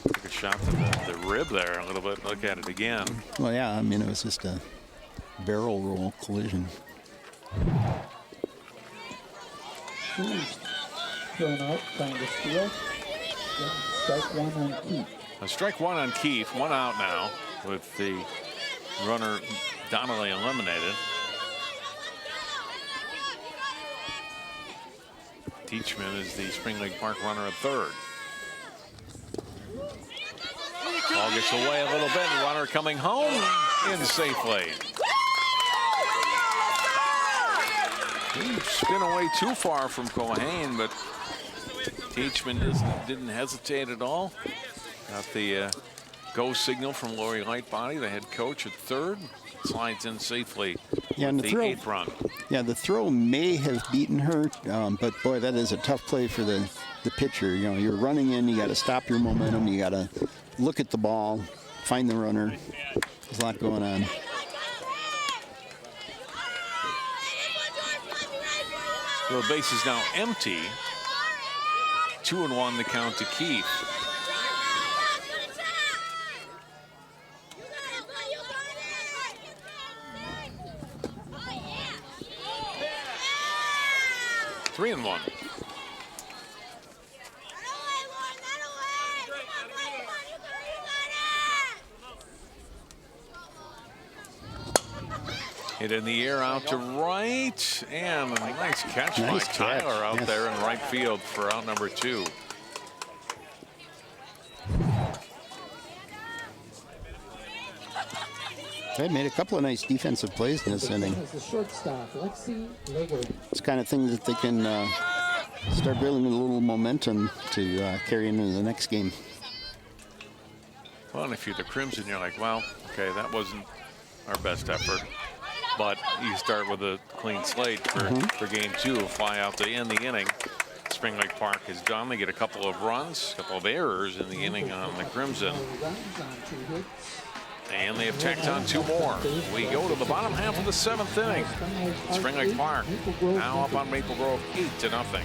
Took a shot to the rib there a little bit. Look at it again. Well, yeah, I mean, it was just a barrel roll collision. Thrown out, trying to steal. Strike one on Keith. A strike one on Keith. One out now with the runner Donnelly eliminated. Teachman is the Spring Lake Park runner at third. Ball gets away a little bit. Runner coming home in safely. Didn't spin away too far from Cohane, but Teachman didn't hesitate at all. Got the go signal from Lori Lightbody, the head coach, at third. Slides in safely. Yeah, and the eighth run. Yeah, the throw may have beaten her, but boy, that is a tough play for the pitcher. You're running in, you got to stop your momentum, you got to look at the ball, find the runner. There's a lot going on. So the base is now empty. 2-1 the count to Keith. Three and one. Hit in the air out to right, and a nice catch by Tyler out there in right field for out number 2. They made a couple of nice defensive plays in this inning. It's the kind of thing that they can start building a little momentum to carry into the next game. Well, and if you're the Crimson, you're like, well, okay, that wasn't our best effort. But you start with a clean slate for game 2, fly out to end the inning. Spring Lake Park is done. They get a couple of runs, a couple of errors in the inning on the Crimson. And they have tacked on 2 more. We go to the bottom half of the 7th inning. Spring Lake Park now up on Maple Grove 8-0. Nothing.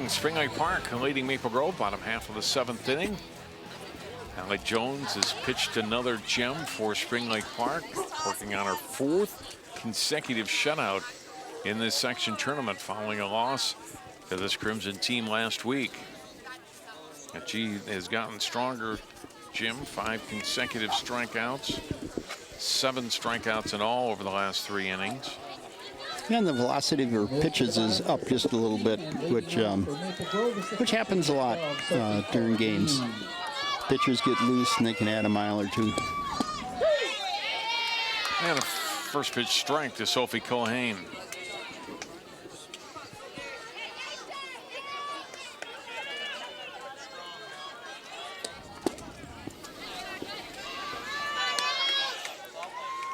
Spring Lake Park leading Maple Grove, bottom half of the 7th inning. Allie Jones has pitched another gem for Spring Lake Park, working on her 4th consecutive shutout in this section tournament following a loss to this Crimson team last week. And she has gotten stronger. Jim, 5 consecutive strikeouts, 7 strikeouts in all over the last 3 innings. And the velocity of her pitches is up just a little bit, which happens a lot during games. Pitchers get loose and they can add a mile or 2. And a first pitch strike to Sophie Cohane.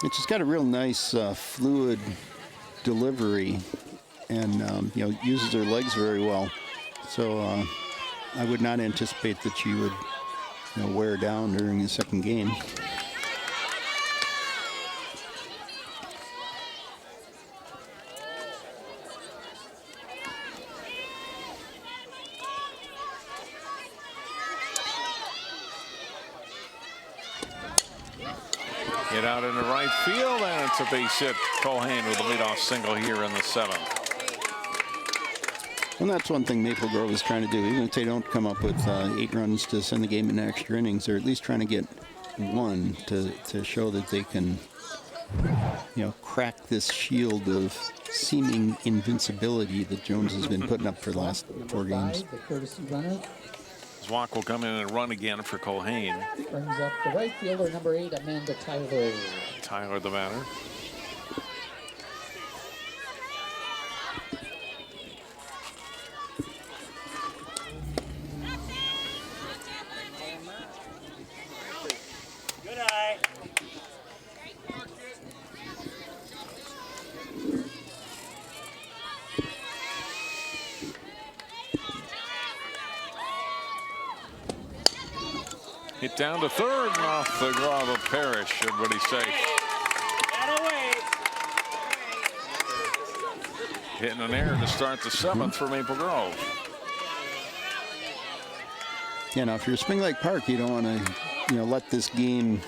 It's just got a real nice fluid delivery, and uses her legs very well. So I would not anticipate that she would wear down during the second game. Get out in the right field, and it's a base hit. Culhane with a leadoff single here in the 7th. And that's one thing Maple Grove is trying to do. Even if they don't come up with 8 runs to send the game into extra innings, they're at least trying to get one to show that they can, crack this shield of seeming invincibility that Jones has been putting up for the last 4 games. The courtesy runner Zwack will come in and run again for Culhane. brings up the right fielder, number 8, Amanda Tyler. Tyler the batter. Good eye. Hit down to third and off the glove of Parrish. Everybody safe. Hitting an error to start the 7th for Maple Grove. Yeah, now if you're Spring Lake Park, you don't want to, let this game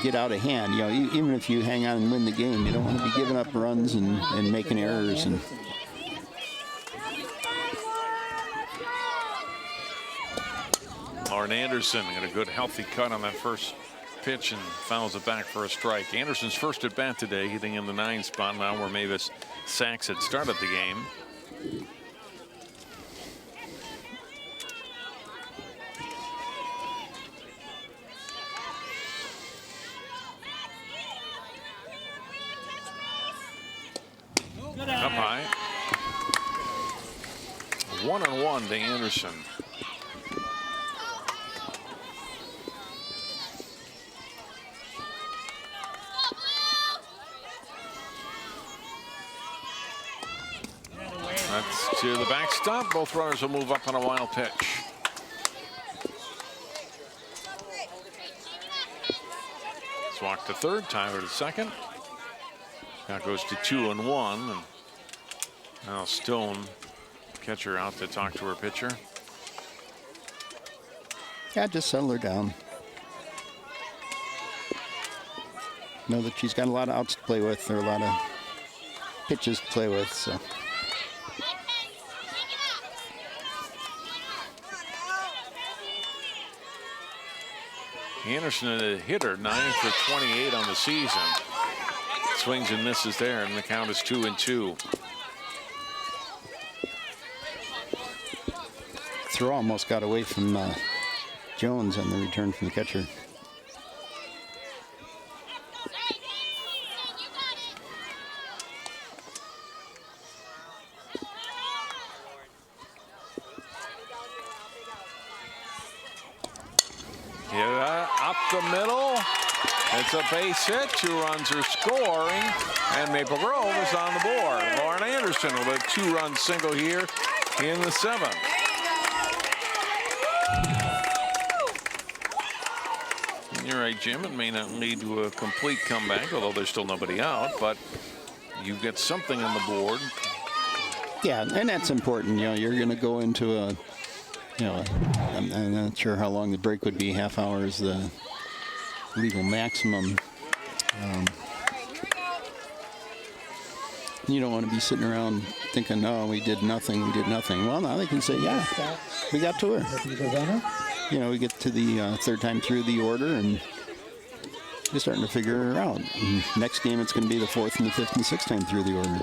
get out of hand. Even if you hang on and win the game, you don't want to be giving up runs and making errors. And Lauren Anderson got a good healthy cut on that first pitch and fouls it back for a strike. Anderson's first at bat today, hitting in the 9 spot now where Mavis Sachs had started the game. Up high. 1-1 to Anderson. That's to the backstop. Both runners will move up on a wild pitch. Zwack to third, Tyler to second. Now goes to 2-1. And now Stone, catcher, out to talk to her pitcher. Yeah, just settle her down. Know that she's got a lot of outs to play with, or a lot of pitches to play with, so. Anderson, a hitter, 9 for 28 on the season. Swings and misses there, and the count is 2-2. Throw almost got away from Jones on the return from the catcher. Up the middle. It's a base hit. 2 runs are scoring, and Maple Grove is on the board. Lauren Anderson with a 2-run single here in the 7th. You're right, Jim. It may not lead to a complete comeback, although there's still nobody out, but you get something on the board. Yeah, and that's important. You're going to go into a, I'm not sure how long the break would be. Half hour is the legal maximum. You don't want to be sitting around thinking, "No, we did nothing. We did nothing." Well, now they can say, "Yeah, we got to her." We get to the third time through the order, and you're starting to figure her out. And next game, it's going to be the 4th and the 5th and 6th time through the order.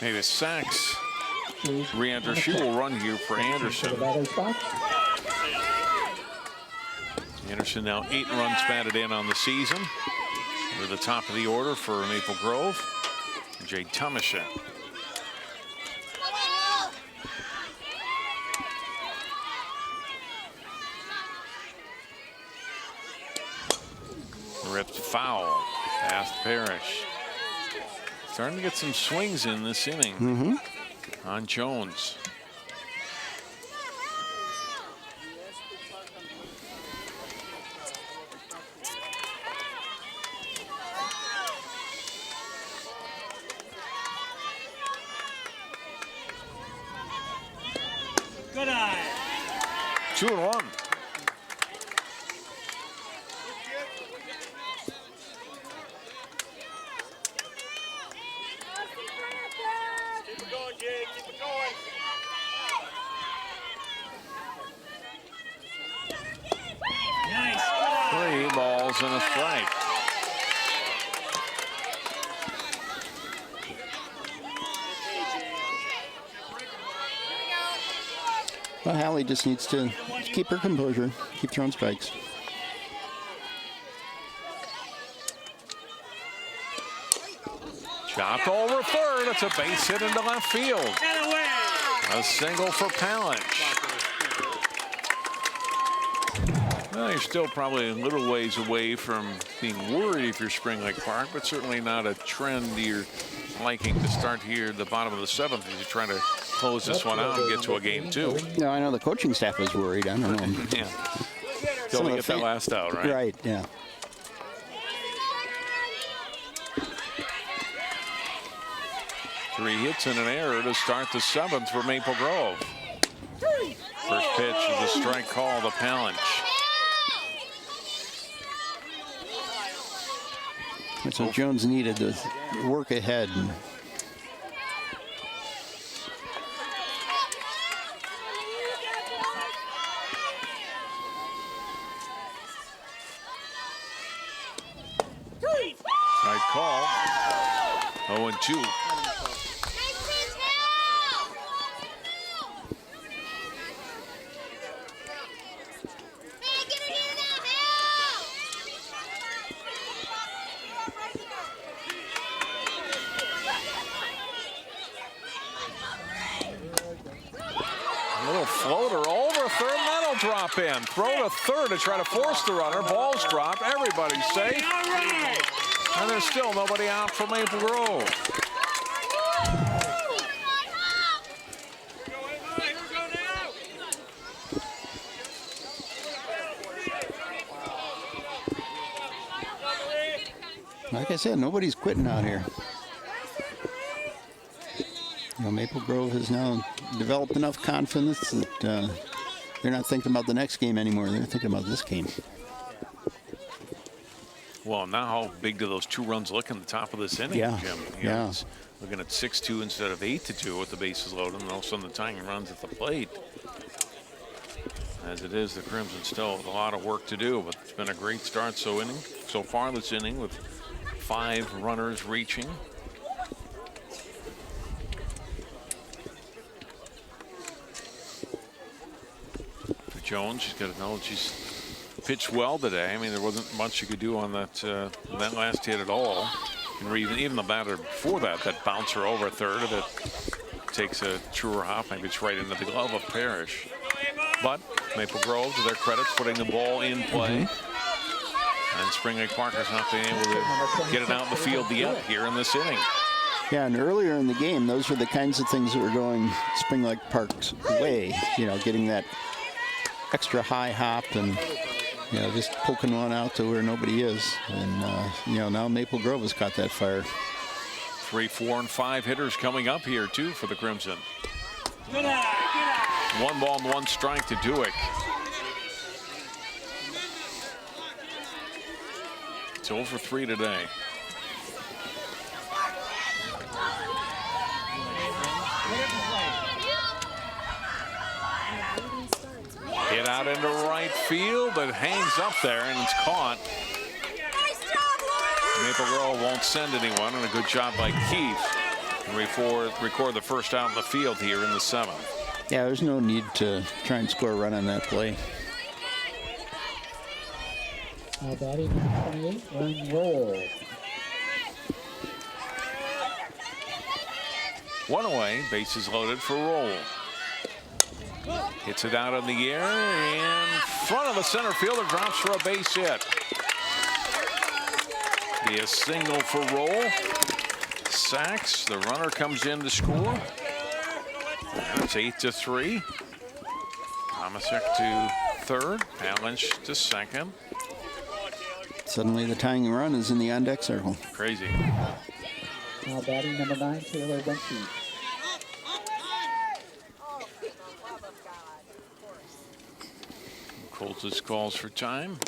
Maybe Sachs re-enter. She will run here for Anderson. Anderson now 8 runs batted in on the season. We're the top of the order for Maple Grove. Jade Tomashet. Ripped foul past Parrish. Starting to get some swings in this inning on Jones. 2-1. Three balls and a strike. Well, Hallie just needs to keep her composure, keep throwing strikes. Chopped over third. It's a base hit into left field. A single for Palich. Well, you're still probably a little ways away from being worried if you're Spring Lake Park, but certainly not a trend you're liking to start here at the bottom of the seventh as you're trying to close this one out and get to a game 2. No, I know the coaching staff is worried. I don't know. Yeah. Till we get that last out, right? Right, yeah. Three hits and an error to start the seventh for Maple Grove. First pitch is a strike call to Palich. That's what Jones needed, to work ahead. Right call. 0-2. Floater over third, that'll drop in. Throw to third to try to force the runner. Ball's dropped. Everybody's safe. And there's still nobody out for Maple Grove. Like I said, nobody's quitting out here. You know, Maple Grove has now developed enough confidence that they're not thinking about the next game anymore. They're thinking about this game. Well, now how big do those 2 runs look in the top of this inning, Yeah. Jim? You know, it's looking at 6-2 instead of 8-2 with the bases loaded, and all of a sudden the tying runs at the plate. As it is, the Crimson still have a lot of work to do, but it's been a great start so far this inning with 5 runners reaching. Jones, she's got to know she's pitched well today. I mean, there wasn't much you could do on that last hit at all. And even the batter before that bouncer over third, if it takes a truer hop, maybe it's right into the glove of Parrish. But Maple Grove, to their credit, putting the ball in play. And Spring Lake Parker's not being able to get it out in the field yet here in this inning. Yeah, and earlier in the game, those were the kinds of things that were going Spring Lake Park's way. You know, getting that extra high hop and, you know, just poking one out to where nobody is. And, you know, now Maple Grove has caught that fire. 3, 4, and 5 hitters coming up here, too, for the Crimson. 1 ball and 1 strike to Dewick. It's 0 for 3 today. Hit out into right field. It hangs up there, and it's caught. Maple Grove won't send anyone, and a good job by Keith to record the first out in the field here in the 7th. Yeah, there's no need to try and score a run on that play. Now batting 28, Ryan Roll. 1 away, bases loaded for Roll. Hits it out in the air, and in front of the center fielder, drops for a base hit. Be a single for Roll. Sacks, the runner comes in to score. And it's 8-3. Tomasek to third, Palich to second. Suddenly the tying run is in the on-deck circle. Crazy. Now batting number 9, Taylor Winke. Coltis calls for time.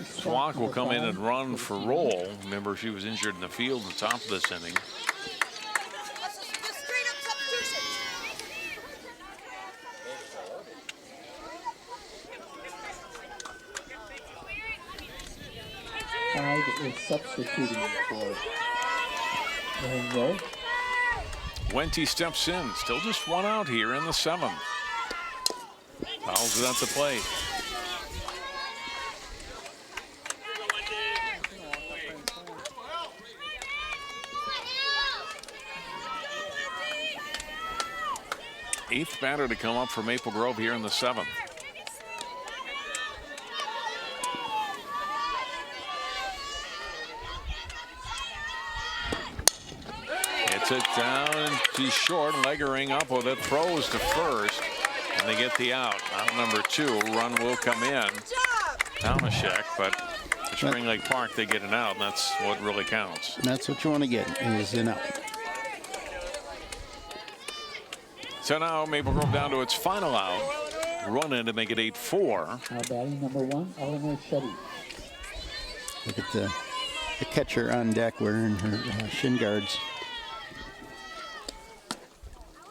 Flock will come in and run for roll. Remember, she was injured in the field at the top of this inning. Is substituting for Rowe. Wente steps in. Still just one out here in the 7th. Fouls it at the plate. Eighth batter to come up for Maple Grove here in the 7th. Hits it down to short, leggering up with it, throws to first, and they get the out. Out number 2, run will come in. Tomaszek, but for Spring Lake Park, they get an out, and that's what really counts. That's what you want to get, is an out. So now Maple Grove down to its final out. Run in to make it 8-4. Now batting number 1, Eleanor Shetty. Look at the catcher on deck wearing her shin guards.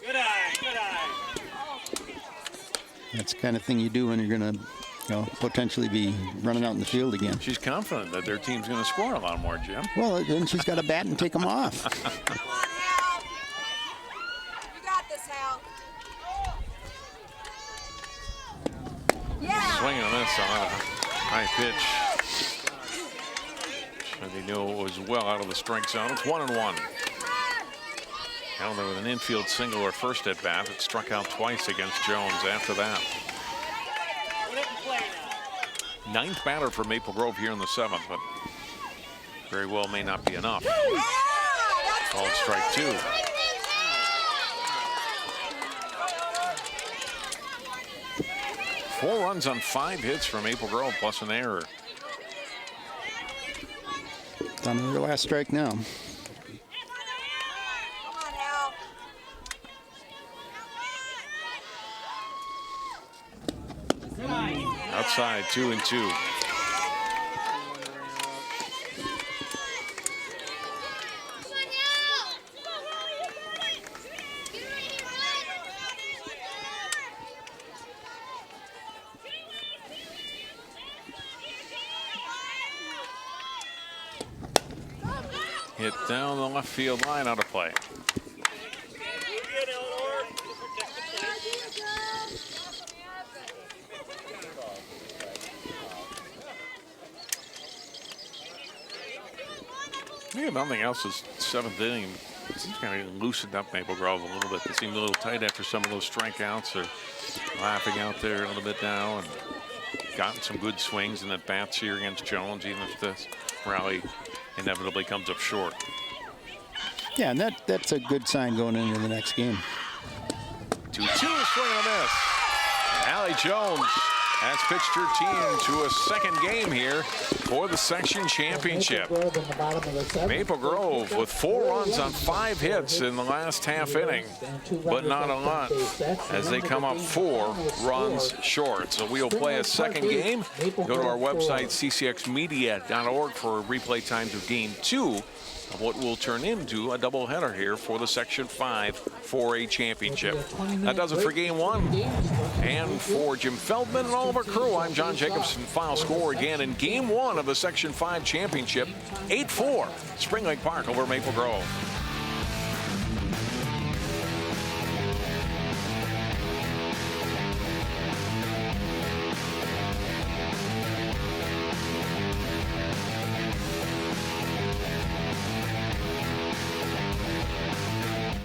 Good eye, good eye. That's the kind of thing you do when you're going to, potentially be running out in the field again. She's confident that their team's going to score a lot more, Jim. Well, then she's got to bat and take them off. Swinging on this on a high pitch. So they knew it was well out of the strike zone. It's 1-1. Elder with an infield single or first at bat. It struck out twice against Jones after that. 9th batter for Maple Grove here in the 7th, but very well may not be enough. Called strike 2. Four runs on 5 hits for Maple Grove, plus an error. On their last strike now. Outside, 2-2. Hit down the left field line, out of play. Yeah, nothing else. This 7th inning, it's kind of loosened up Maple Grove a little bit. They seemed a little tight after some of those strikeouts. They're laughing out there a little bit now and gotten some good swings and at bats here against Jones, even if this rally inevitably comes up short. Yeah, and that's a good sign going into the next game. 2-2, swing and a miss. Allie Jones has pitched her team to a second game here for the section championship. Maple Grove with 4 runs on 5 hits in the last half inning, but not a lot as they come up 4 runs short. So we'll play a second game. Go to our website, ccxmedia.org, for replay times of game 2 of what will turn into a doubleheader here for the Section 5 4A championship. That does it for game 1. And for Jim Feldman and all of our crew, I'm John Jacobson. Final score again in game 1 of the Section 5 championship, 8-4, Spring Lake Park over Maple Grove.